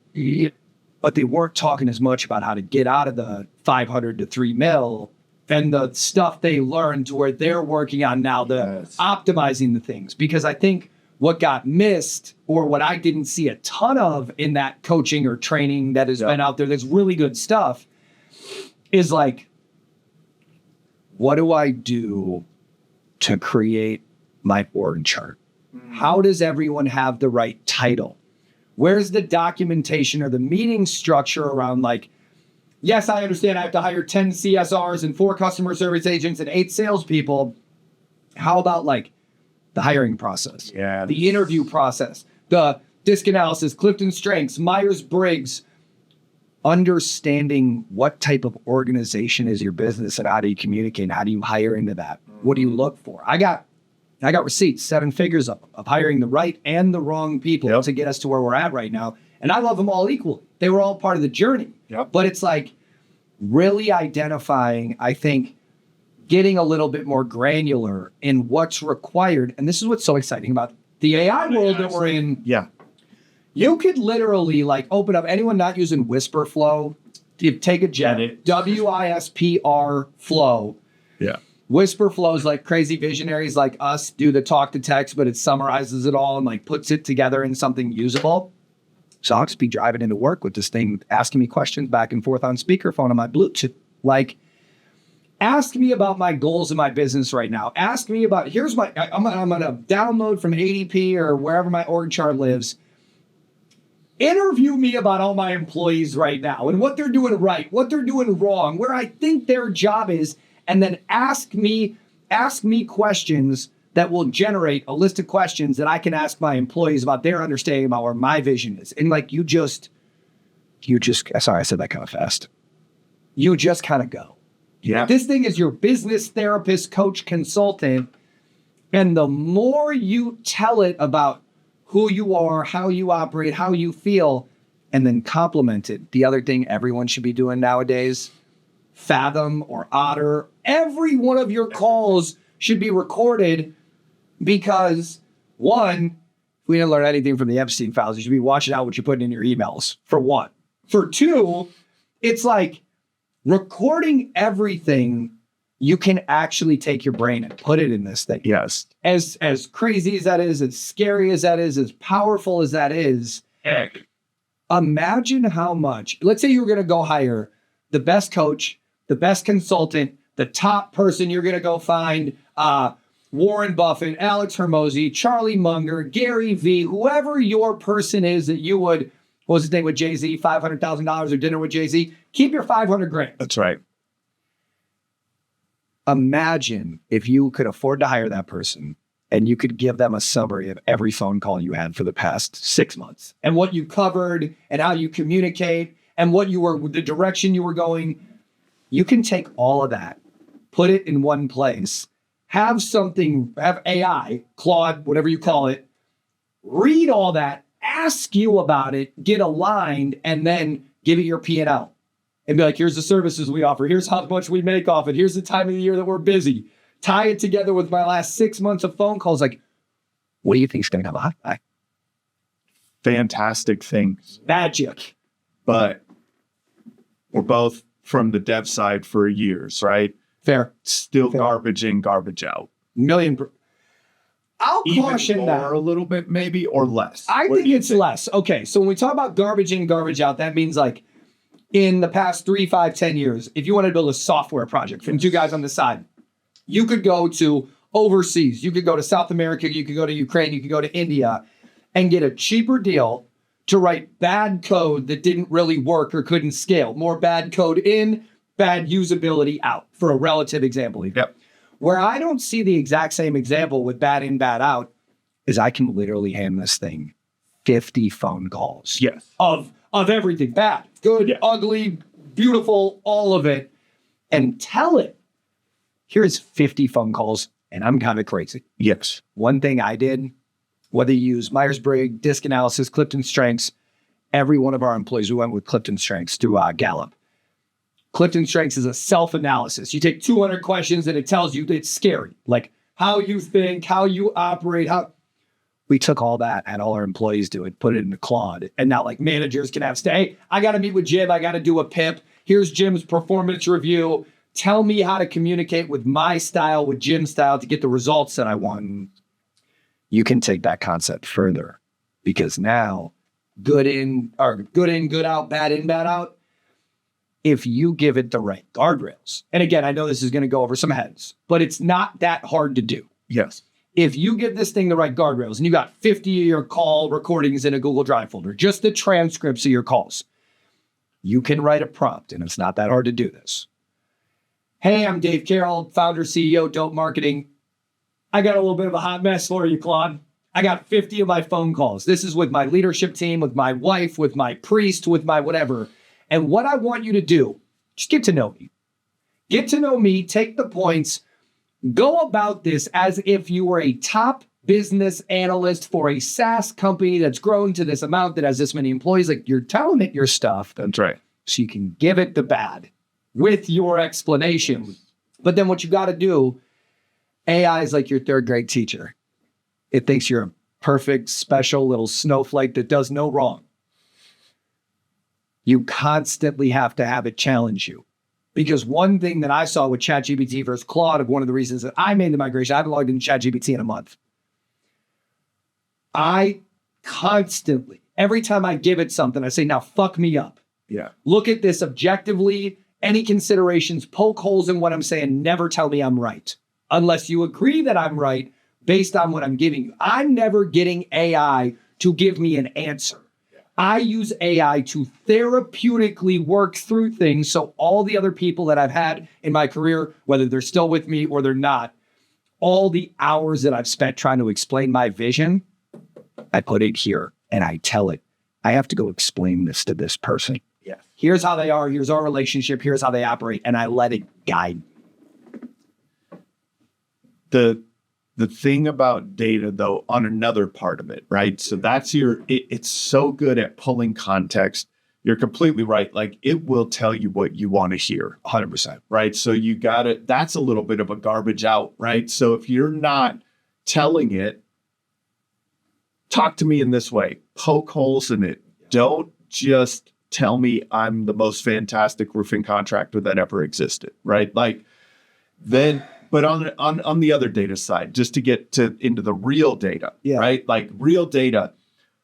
But they weren't talking as much about how to get out of the 500 to 3 mil and the stuff they learned to where they're working on now, optimizing the things. Because I think what got missed, or what I didn't see a ton of in that coaching or training that has been out there, that's really good stuff, is like, what do I do to create my org chart? How does everyone have the right title? Where's the documentation or the meeting structure around like, yes, I understand I have to hire 10 CSRs and 4 customer service agents and 8 salespeople. How about like the hiring process, the interview process, the disc analysis, Clifton Strengths, Myers-Briggs, understanding what type of organization is your business and how do you communicate and how do you hire into that? What do you look for? I got receipts, 7 figures of hiring the right and the wrong people to get us to where we're at right now. And I love them all equally. They were all part of the journey. But it's like really identifying, I think, getting a little bit more granular in what's required. And this is what's so exciting about the AI world that we're in. You could literally like open up, anyone not using Whisper Flow, you take a jet, WISPR Flow. Whisper Flows like crazy visionaries like us do the talk to text, but it summarizes it all and like puts it together in something usable. So I'll just be driving into work with this thing, asking me questions back and forth on speakerphone on my Bluetooth. Like Ask me about my goals in my business right now. Ask me about, I'm going to download from ADP or wherever my org chart lives. Interview me about all my employees right now and what they're doing right, what they're doing wrong, where I think their job is, and then ask me questions that will generate a list of questions that I can ask my employees about their understanding about where my vision is. And like you just, sorry, I said that kind of fast. You just kind of go. Yeah. This thing is your business therapist, coach, consultant. And the more you tell it about who you are, how you operate, how you feel, and then complement it. The other thing everyone should be doing nowadays, Fathom or Otter, every one of your calls should be recorded because, one, if we didn't learn anything from the Epstein files, you should be watching out what you're putting in your emails, for one. For two, it's like recording everything. You can actually take your brain and put it in this thing. Yes. As crazy as that is, as scary as that is, as powerful as that is, imagine how much, let's say you were going to go hire the best coach, the best consultant, the top person you're going to go find, Warren Buffett, Alex Hormozy, Charlie Munger, Gary Vee, whoever your person is that you would, what was his name with Jay-Z, $500,000 or dinner with Jay-Z, keep your $500,000. That's right. Imagine if you could afford to hire that person and you could give them a summary of every phone call you had for the past 6 months and what you covered and how you communicate and the direction you were going. You can take all of that, put it in one place, have AI, Claude, whatever you call it, read all that, ask you about it, get aligned, and then give it your P&L. And be like, here's the services we offer. Here's how much we make off it. Here's the time of the year that we're busy. Tie it together with my last 6 months of phone calls. Like, what do you think is going to come out? Fantastic things. Magic. But we're both from the dev side for years, right? Fair. Still Fair. Garbage in, garbage out. I'll Even caution more, that. a little bit maybe, or less. I think it's less. Okay, so when we talk about garbage in, garbage out, that means like, in the past 3, 5, 10 years, if you want to build a software project from two guys on the side, you could go to overseas. You could go to South America. You could go to Ukraine. You could go to India and get a cheaper deal to write bad code that didn't really work or couldn't scale. More bad code in, bad usability out, for a relative example. Yep. Where I don't see the exact same example with bad in, bad out is I can literally hand this thing 50 phone calls. Yes. Of everything, bad, good, ugly, beautiful, all of it, and tell it, here's 50 phone calls, and I'm kind of crazy. Yes. One thing I did, whether you use Myers-Briggs, Disc Analysis, Clifton Strengths, every one of our employees, we went with Clifton Strengths through Gallup. Clifton Strengths is a self-analysis. You take 200 questions, and it tells you it's scary, like how you think, how you operate, we took all that, had all our employees do it, put it into Claude. And now like managers can have hey, I got to meet with Jim. I got to do a PIP. Here's Jim's performance review. Tell me how to communicate with my style, with Jim's style to get the results that I want. You can take that concept further because now good in, good out, bad in, bad out. If you give it the right guardrails. And again, I know this is going to go over some heads, but it's not that hard to do. Yes. If you give this thing the right guardrails and you got 50 of your call recordings in a Google Drive folder, just the transcripts of your calls, you can write a prompt, and it's not that hard to do this. Hey, I'm Dave Carroll, founder, CEO, Dope Marketing. I got a little bit of a hot mess for you, Claude. I got 50 of my phone calls. This is with my leadership team, with my wife, with my priest, with my whatever. And what I want you to do, just get to know me. Get to know me, take the points, go about this as if you were a top business analyst for a SaaS company that's grown to this amount that has this many employees. Like, you're telling it your stuff. That's right. So you can give it the bad with your explanation. But then what you got to do, AI is like your third grade teacher. It thinks you're a perfect, special little snowflake that does no wrong. You constantly have to have it challenge you. Because one thing that I saw with ChatGPT versus Claude, of one of the reasons that I made the migration, I haven't logged into ChatGPT in a month. I constantly, every time I give it something, I say, now fuck me up. Yeah. Look at this objectively any considerations, poke holes in what I'm saying, never tell me I'm right. Unless you agree that I'm right based on what I'm giving you. I'm never getting AI to give me an answer. I use AI to therapeutically work through things so all the other people that I've had in my career, whether they're still with me or they're not, all the hours that I've spent trying to explain my vision, I put it here and I tell it, I have to go explain this to this person. Yes. Here's how they are. Here's our relationship. Here's how they operate. And I let it guide me. The thing about data, though, on another part of it, right? So that's it's so good at pulling context. You're completely right. Like, it will tell you what you want to hear. 100%. Right? So you got it. That's a little bit of a garbage out, right? So if you're not telling it, talk to me in this way, poke holes in it. Don't just tell me I'm the most fantastic roofing contractor that ever existed, right? Like, then, but on the other data side, just to get into the real data, right? Like, real data,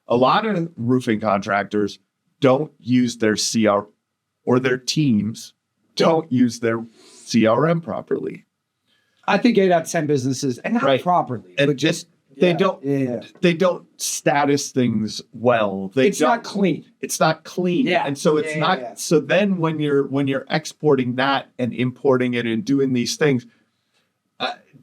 a lot of roofing contractors don't use their CR, or their teams don't use their CRM properly. I think 8 out of 10 businesses, and not properly, but just they don't status things well. It's not clean. It's not clean. Yeah. And so it's not. Yeah. So then when you're exporting that and importing it and doing these things,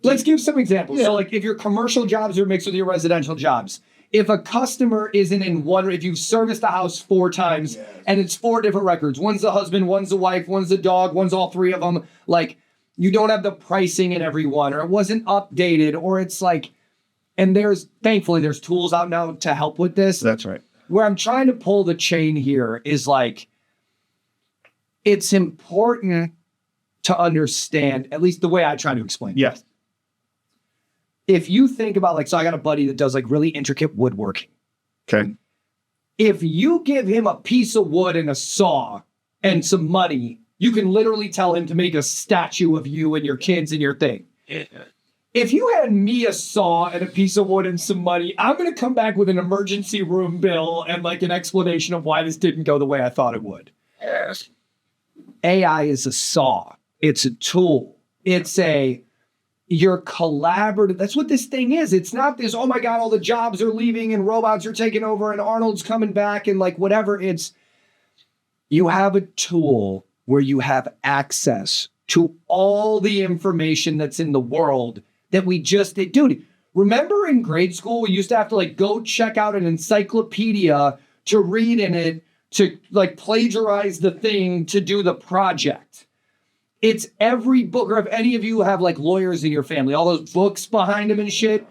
let's give some examples. Yeah. So, like, if your commercial jobs are mixed with your residential jobs, if a customer isn't in one, if you've serviced the house 4 times and it's 4 different records, one's the husband, one's the wife, one's the dog, one's all 3 of them, like, you don't have the pricing in every one, or it wasn't updated, or it's like, and thankfully there's tools out now to help with this. That's right. Where I'm trying to pull the chain here is, like, it's important to understand, at least the way I try to explain it. Yes. If you think about, like, so I got a buddy that does, like, really intricate woodworking. Okay. If you give him a piece of wood and a saw and some money, you can literally tell him to make a statue of you and your kids and your thing. Yeah. If you had me a saw and a piece of wood and some money, I'm going to come back with an emergency room bill and, like, an explanation of why this didn't go the way I thought it would. Yes. AI is a saw. It's a tool. It's your collaborative. That's what this thing is. It's not this, oh my God, all the jobs are leaving and robots are taking over and Arnold's coming back and, like, whatever. It's, you have a tool where you have access to all the information that's in the world that we just did. Dude, remember in grade school, we used to have to, like, go check out an encyclopedia to read in it, to, like, plagiarize the thing to do the project. It's every book, or if any of you have, like, lawyers in your family, all those books behind them and shit.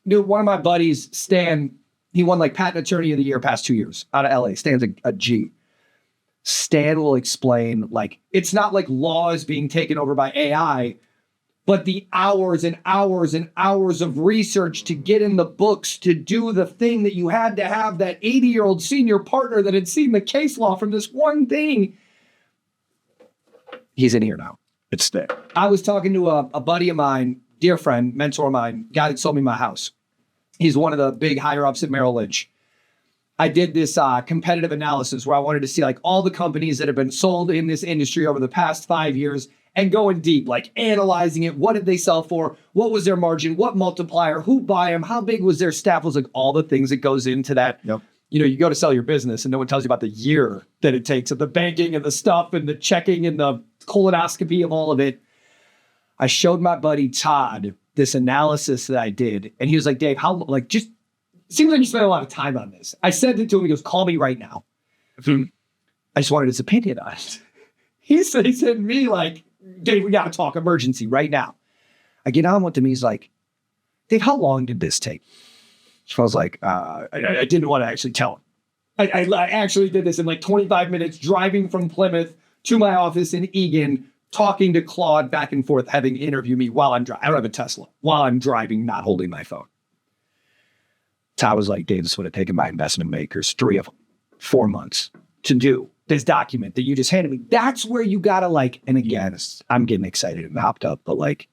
Dude, one of my buddies, Stan, he won, like, Patent Attorney of the Year past 2 years out of LA. Stan's a G. Stan will explain, like, it's not like law is being taken over by AI, but the hours and hours and hours of research to get in the books to do the thing that you had to have that 80-year-old senior partner that had seen the case law from this one thing. He's in here now. It's there. I was talking to a buddy of mine, dear friend, mentor of mine, guy that sold me my house. He's one of the big higher ups at Merrill Lynch. I did this competitive analysis where I wanted to see, like, all the companies that have been sold in this industry over the past 5 years and going deep, like analyzing it. What did they sell for? What was their margin? What multiplier? Who buy them? How big was their staff? It was, like, all the things that goes into that. Yep. You know, you go to sell your business and no one tells you about the year that it takes of the banking and the stuff and the checking and the colonoscopy of all of it. I showed my buddy Todd this analysis that I did. And he was like, Dave, how, like, just seems like you spent a lot of time on this. I sent it to him. He goes, call me right now. I just wanted his opinion on it. He said to me, like, Dave, we got to talk emergency right now. I get on with him. He's like, Dave, how long did this take? So I was like, I didn't want to actually tell him. I actually did this in, like, 25 minutes, driving from Plymouth to my office in Egan, talking to Claude back and forth, having interview me while I'm driving. I don't have a Tesla. While I'm driving, not holding my phone. Todd was like, Dave, this would have taken my investment makers 3 of them, 4 months to do this document that you just handed me. That's where you got to, like, and again, I'm getting excited and hopped up, but, like,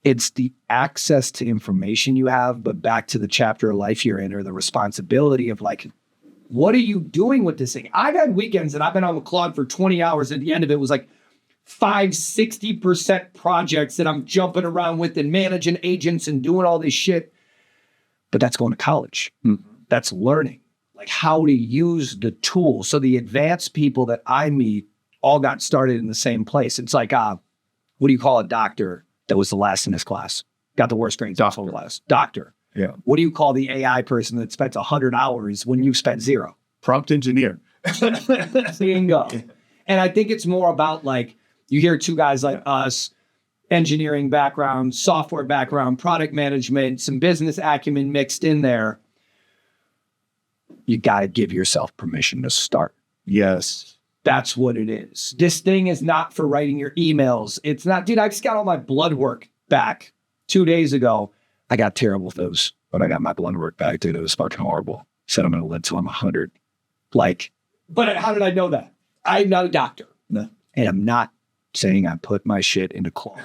it's the access to information you have, but back to the chapter of life you're in, or the responsibility of, like, What are you doing with this thing? I've had weekends that I've been on with Claude for 20 hours. At the end of it was like 60% projects that I'm jumping around with and managing agents and doing all this shit. But that's going to college. That's learning, like how to use the tool. So the advanced people that I meet all got started in the same place. It's like, what do you call a doctor that was the last in his class? Got the worst grades in his whole class. Doctor. Yeah. What do you call the AI person that spent 100 hours when you've spent 0? Prompt engineer. Bingo. And I think it's more about like, you hear two guys like us, engineering background, software background, product management, some business acumen mixed in there. You got to give yourself permission to start. Yes. That's what it is. This thing is not for writing your emails. It's not, dude, I just got all my blood work back 2 days ago. I got terrible those, but I got my blood work back, dude. It was fucking horrible. Said I'm going to live till I'm 100. Like, but how did I know that? I'm not a doctor. No. And I'm not saying I put my shit into Claude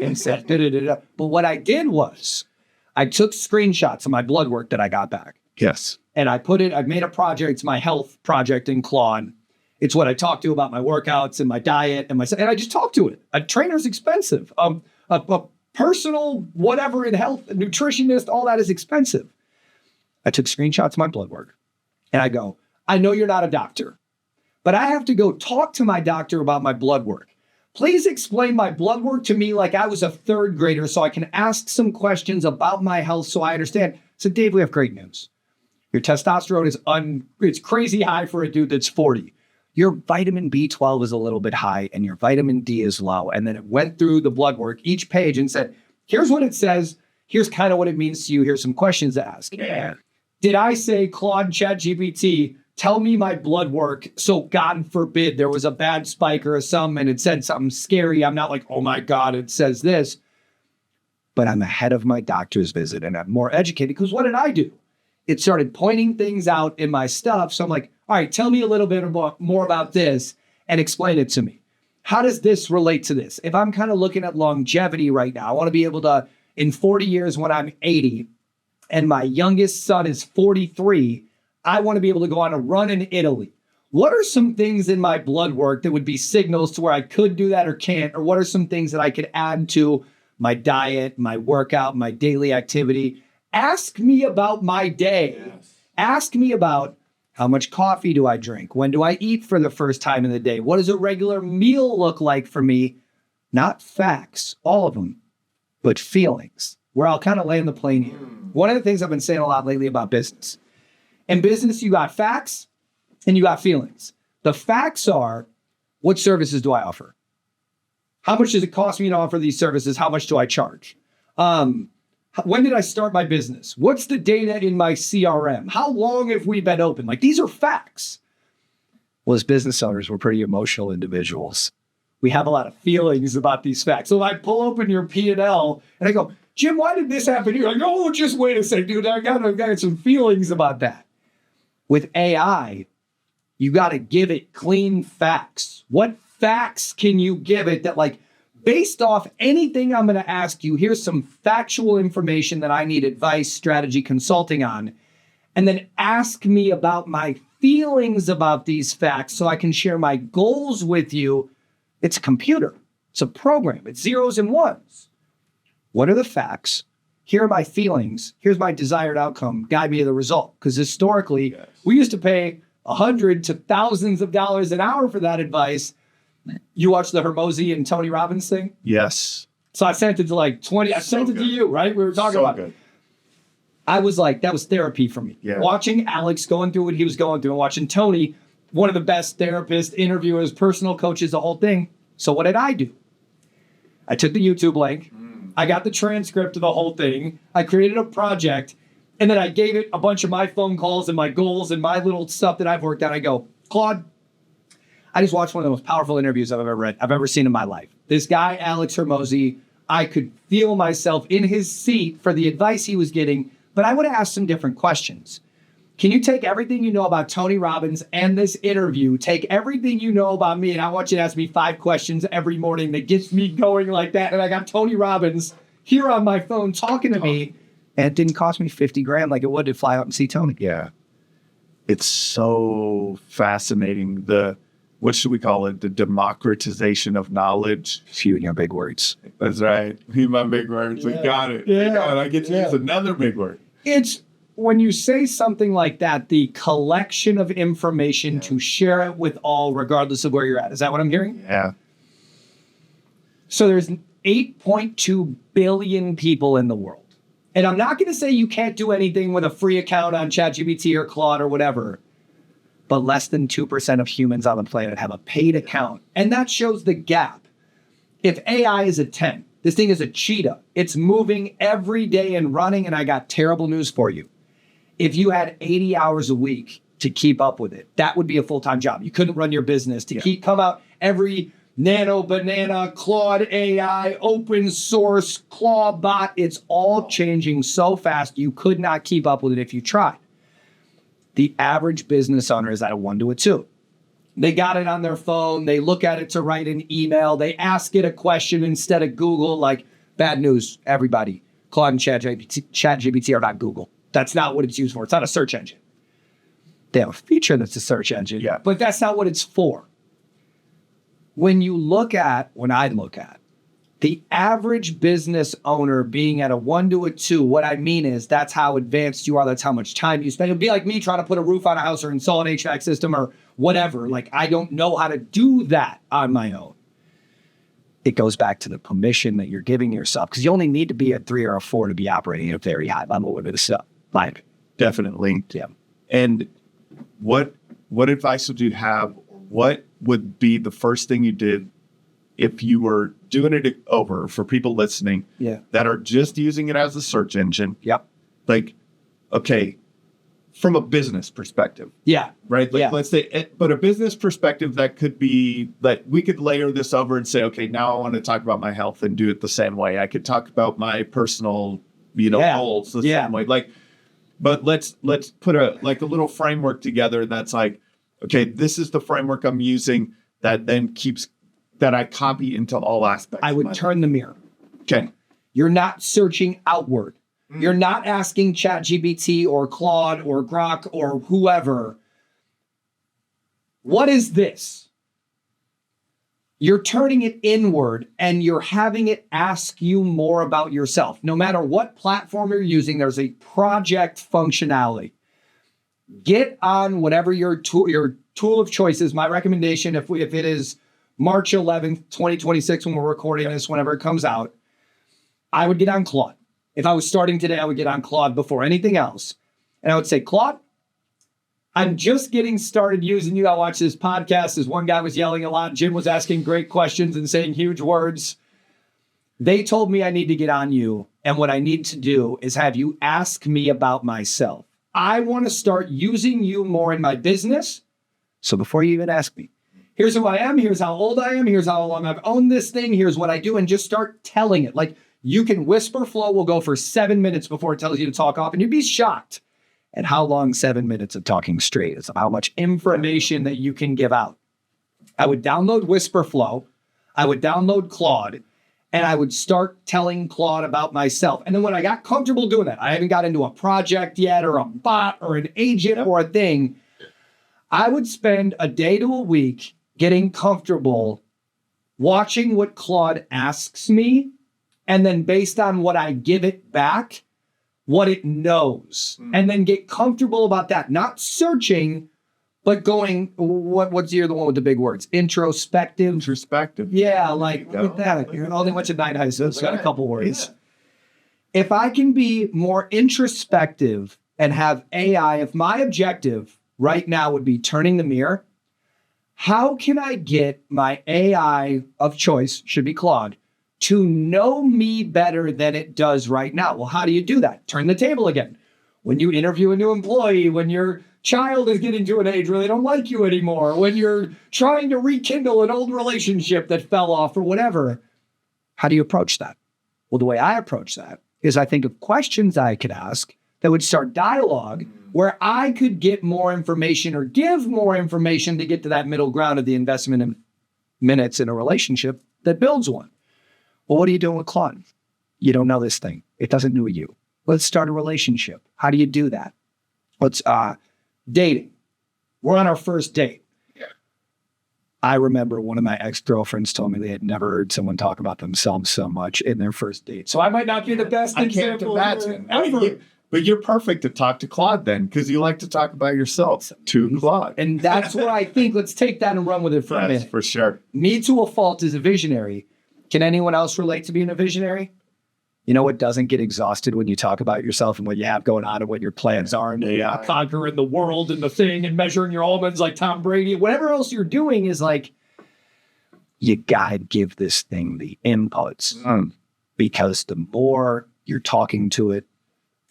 and said, da-da-da-da. But what I did was I took screenshots of my blood work that I got back. Yes. And I made a project, it's my health project in Claude. It's what I talk to about my workouts and my diet and I just talk to it. A trainer's expensive. A personal whatever in health, a nutritionist, all that is expensive. I took screenshots of my blood work and I go, I know you're not a doctor, but I have to go talk to my doctor about my blood work. Please explain my blood work to me like I was a 3rd grader so I can ask some questions about my health so I understand. So Dave, we have great news. Your testosterone is it's crazy high for a dude that's 40. Your vitamin B12 is a little bit high and your vitamin D is low. And then it went through the blood work, each page, and said, here's what it says. Here's kind of what it means to you. Here's some questions to ask. Yeah. Did I say, Claude, ChatGPT, tell me my blood work so God forbid there was a bad spike or something and it said something scary? I'm not like, oh my God, it says this. But I'm ahead of my doctor's visit and I'm more educated because what did I do? It started pointing things out in my stuff. So I'm like, all right, tell me a little bit more about this and explain it to me. How does this relate to this? If I'm kind of looking at longevity right now, I want to be able to, in 40 years when I'm 80 and my youngest son is 43, I want to be able to go on a run in Italy. What are some things in my blood work that would be signals to where I could do that or can't? Or what are some things that I could add to my diet, my workout, my daily activity? Ask me about my day. Yes. Ask me about how much coffee do I drink? When do I eat for the first time in the day? What does a regular meal look like for me? Not facts, all of them, but feelings, where I'll kind of land the plane here. One of the things I've been saying a lot lately about business. In business, you got facts and you got feelings. The facts are, what services do I offer? How much does it cost me to offer these services? How much do I charge? When did I start my business? What's the data in my CRM? How long have we been open? Like, these are facts. Well, as business owners, we're pretty emotional individuals. We have a lot of feelings about these facts. So if I pull open your P&L and I go, Jim, why did this happen here? Like, oh, just wait a second, dude. I got some feelings about that. With AI, you got to give it clean facts. What facts can you give it that, like, based off anything I'm going to ask you, here's some factual information that I need advice, strategy, consulting on, and then ask me about my feelings about these facts so I can share my goals with you. It's a computer. It's a program. It's zeros and ones. What are the facts? Here are my feelings. Here's my desired outcome. Guide me to the result. Because historically, we used to pay $100 to thousands of dollars an hour for that advice. You watched the Hermosi and Tony Robbins thing? Yes. So I sent it to like 20. I sent it to you, right? We were talking about it. I was like, that was therapy for me. Yeah. Watching Alex going through what he was going through and watching Tony, one of the best therapists, interviewers, personal coaches, the whole thing. So what did I do? I took the YouTube link. I got the transcript of the whole thing. I created a project. And then I gave it a bunch of my phone calls and my goals and my little stuff that I've worked on. I go, Claude, I just watched one of the most powerful interviews I've ever seen in my life. This guy, Alex Hermosi, I could feel myself in his seat for the advice he was getting, but I would have asked some different questions. Can you take everything you know about Tony Robbins and this interview, take everything you know about me, and I want you to ask me 5 questions every morning that gets me going like that. And I got Tony Robbins here on my phone talking to me, and it didn't cost me $50,000 like it would to fly out and see Tony. Yeah. it's so fascinating. What should we call it? The democratization of knowledge. You and your big words. That's right. Me, my big words. We got it. Yeah. I get to use another big word. It's when you say something like that, the collection of information to share it with all, regardless of where you're at. Is that what I'm hearing? Yeah. So there's 8.2 billion people in the world. And I'm not going to say you can't do anything with a free account on ChatGPT or Claude or whatever, but less than 2% of humans on the planet have a paid account. And that shows the gap. If AI is a 10, this thing is a cheetah. It's moving every day and running, and I got terrible news for you. If you had 80 hours a week to keep up with it, that would be a full-time job. You couldn't run your business to come out every Nano, Banana, Claude AI, open source, Claw bot. It's all changing so fast, you could not keep up with it if you tried. The average business owner is at a 1 to a 2. They got it on their phone. They look at it to write an email. They ask it a question instead of Google. Like, bad news, everybody. Claude and ChatGPT are not Google. That's not what it's used for. It's not a search engine. They have a feature that's a search engine, but that's not what it's for. When I look at the average business owner being at a 1 to a 2, what I mean is that's how advanced you are. That's how much time you spend. It'd be like me trying to put a roof on a house or install an HVAC system or whatever. Like, I don't know how to do that on my own. It goes back to the permission that you're giving yourself, because you only need to be a 3 or a 4 to be operating at a very high level with this stuff. Like, definitely. Yeah. And what advice would you have? What would be the first thing you did if you were doing it over for people listening that are just using it as a search engine? Yep. Like, okay, from a business perspective. Yeah. Right? Like, let's say, but a business perspective that could be that we could layer this over and say, okay, now I want to talk about my health and do it the same way. I could talk about my personal, goals the same way. Like, but let's put a little framework together that's like, okay, this is the framework I'm using that then that I copy into all aspects. I would turn the mirror. Okay. You're not searching outward. You're not asking ChatGPT or Claude or Grok or whoever, what is this? You're turning it inward and you're having it ask you more about yourself. No matter what platform you're using, there's a project functionality. Get on whatever your tool of choice is. My recommendation, if it is March 11th, 2026, when we're recording this, whenever it comes out, I would get on Claude. If I was starting today, I would get on Claude before anything else. And I would say, Claude, I'm just getting started using you. I watched this podcast. This one guy was yelling a lot. Jim was asking great questions and saying huge words. They told me I need to get on you. And what I need to do is have you ask me about myself. I want to start using you more in my business. So before you even ask me, here's who I am. Here's how old I am. Here's how long I've owned this thing. Here's what I do. And just start telling it. Like, you can whisper flow will go for 7 minutes before it tells you to talk off. And you'd be shocked at how long 7 minutes of talking straight is, how much information that you can give out. I would download Whisper Flow. I would download Claude. And I would start telling Claude about myself. And then when I got comfortable doing that, I haven't got into a project yet or a bot or an agent or a thing. I would spend a day to a week getting comfortable watching what Claude asks me. And then based on what I give it back, what it knows. And then get comfortable about that. Not searching, but going, what's the one with the big words? Introspective. Yeah, like with that. You only went to 9 high school, so got a couple words. Yeah. If I can be more introspective and have AI, if my objective right now would be turning the mirror, how can I get my AI of choice, should be Claude, to know me better than it does right now? Well, how do you do that? Turn the table again. When you interview a new employee, when your child is getting to an age where they don't like you anymore, when you're trying to rekindle an old relationship that fell off or whatever, how do you approach that? Well, the way I approach that is I think of questions I could ask that would start dialogue where I could get more information or give more information to get to that middle ground of the investment in minutes in a relationship that builds one. Well, what are you doing with Claude? You don't know this thing. It doesn't know you. Let's start a relationship. How do you do that? Let's dating. We're on our first date. I remember one of my ex-girlfriends told me they had never heard someone talk about themselves so much in their first date. So I might not be the best example ever. But you're perfect to talk to Claude then, because you like to talk about yourself to Claude. And that's where I think, let's take that and run with it for a minute. For sure. Me to a fault is a visionary. Can anyone else relate to being a visionary? You know what doesn't get exhausted when you talk about yourself and what you have going on and what your plans are and conquering the world and the thing and measuring your almonds like Tom Brady, whatever else you're doing is like, you gotta give this thing the inputs because the more you're talking to it,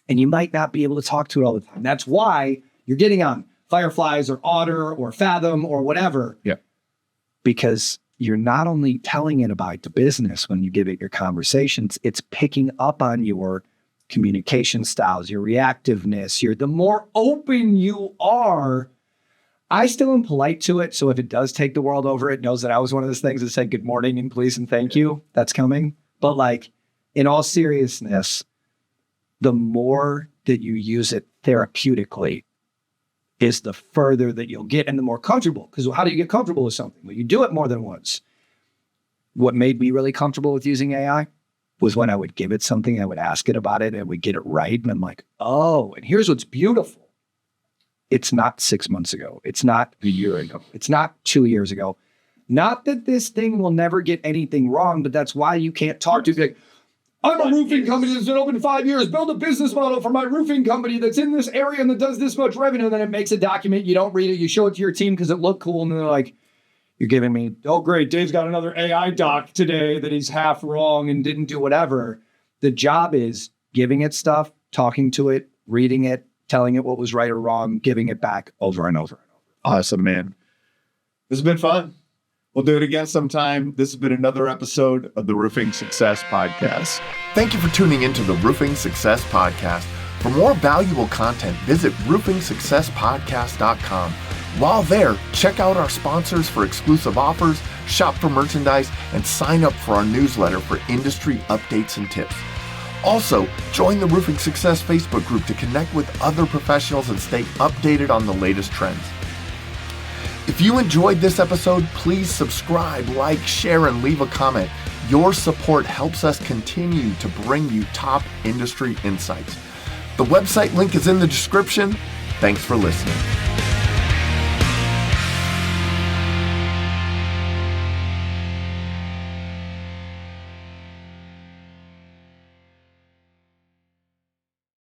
and you might not be able to talk to it all the time. That's why you're getting on Fireflies or Otter or Fathom or whatever. Yeah. Because you're not only telling it about the business when you give it your conversations, it's picking up on your communication styles, your reactiveness, the more open you are. I still am polite to it. So if it does take the world over, it knows that I was one of those things that said good morning and please and thank you. That's coming. But like, in all seriousness, the more that you use it therapeutically is the further that you'll get and the more comfortable. Because how do you get comfortable with something? Well, you do it more than once. What made me really comfortable with using AI was when I would give it something, I would ask it about it, and it would get it right. And I'm like, oh, and here's what's beautiful. It's not 6 months ago. It's not a year ago. It's not 2 years ago. Not that this thing will never get anything wrong, but that's why you can't talk to it. Like, I'm a roofing company that's been open 5 years. Build a business model for my roofing company that's in this area and that does this much revenue. And then it makes a document. You don't read it. You show it to your team because it looked cool. And they're like, you're giving me, oh, great. Dave's got another AI doc today that he's half wrong and didn't do whatever. The job is giving it stuff, talking to it, reading it, telling it what was right or wrong, giving it back over and over and over. Awesome, man. This has been fun. We'll do it again sometime. This has been another episode of the Roofing Success Podcast. Thank you for tuning into the Roofing Success Podcast. For more valuable content, visit roofingsuccesspodcast.com. While there, check out our sponsors for exclusive offers, shop for merchandise, and sign up for our newsletter for industry updates and tips. Also, join the Roofing Success Facebook group to connect with other professionals and stay updated on the latest trends. If you enjoyed this episode, please subscribe, like, share, and leave a comment. Your support helps us continue to bring you top industry insights. The website link is in the description. Thanks for listening.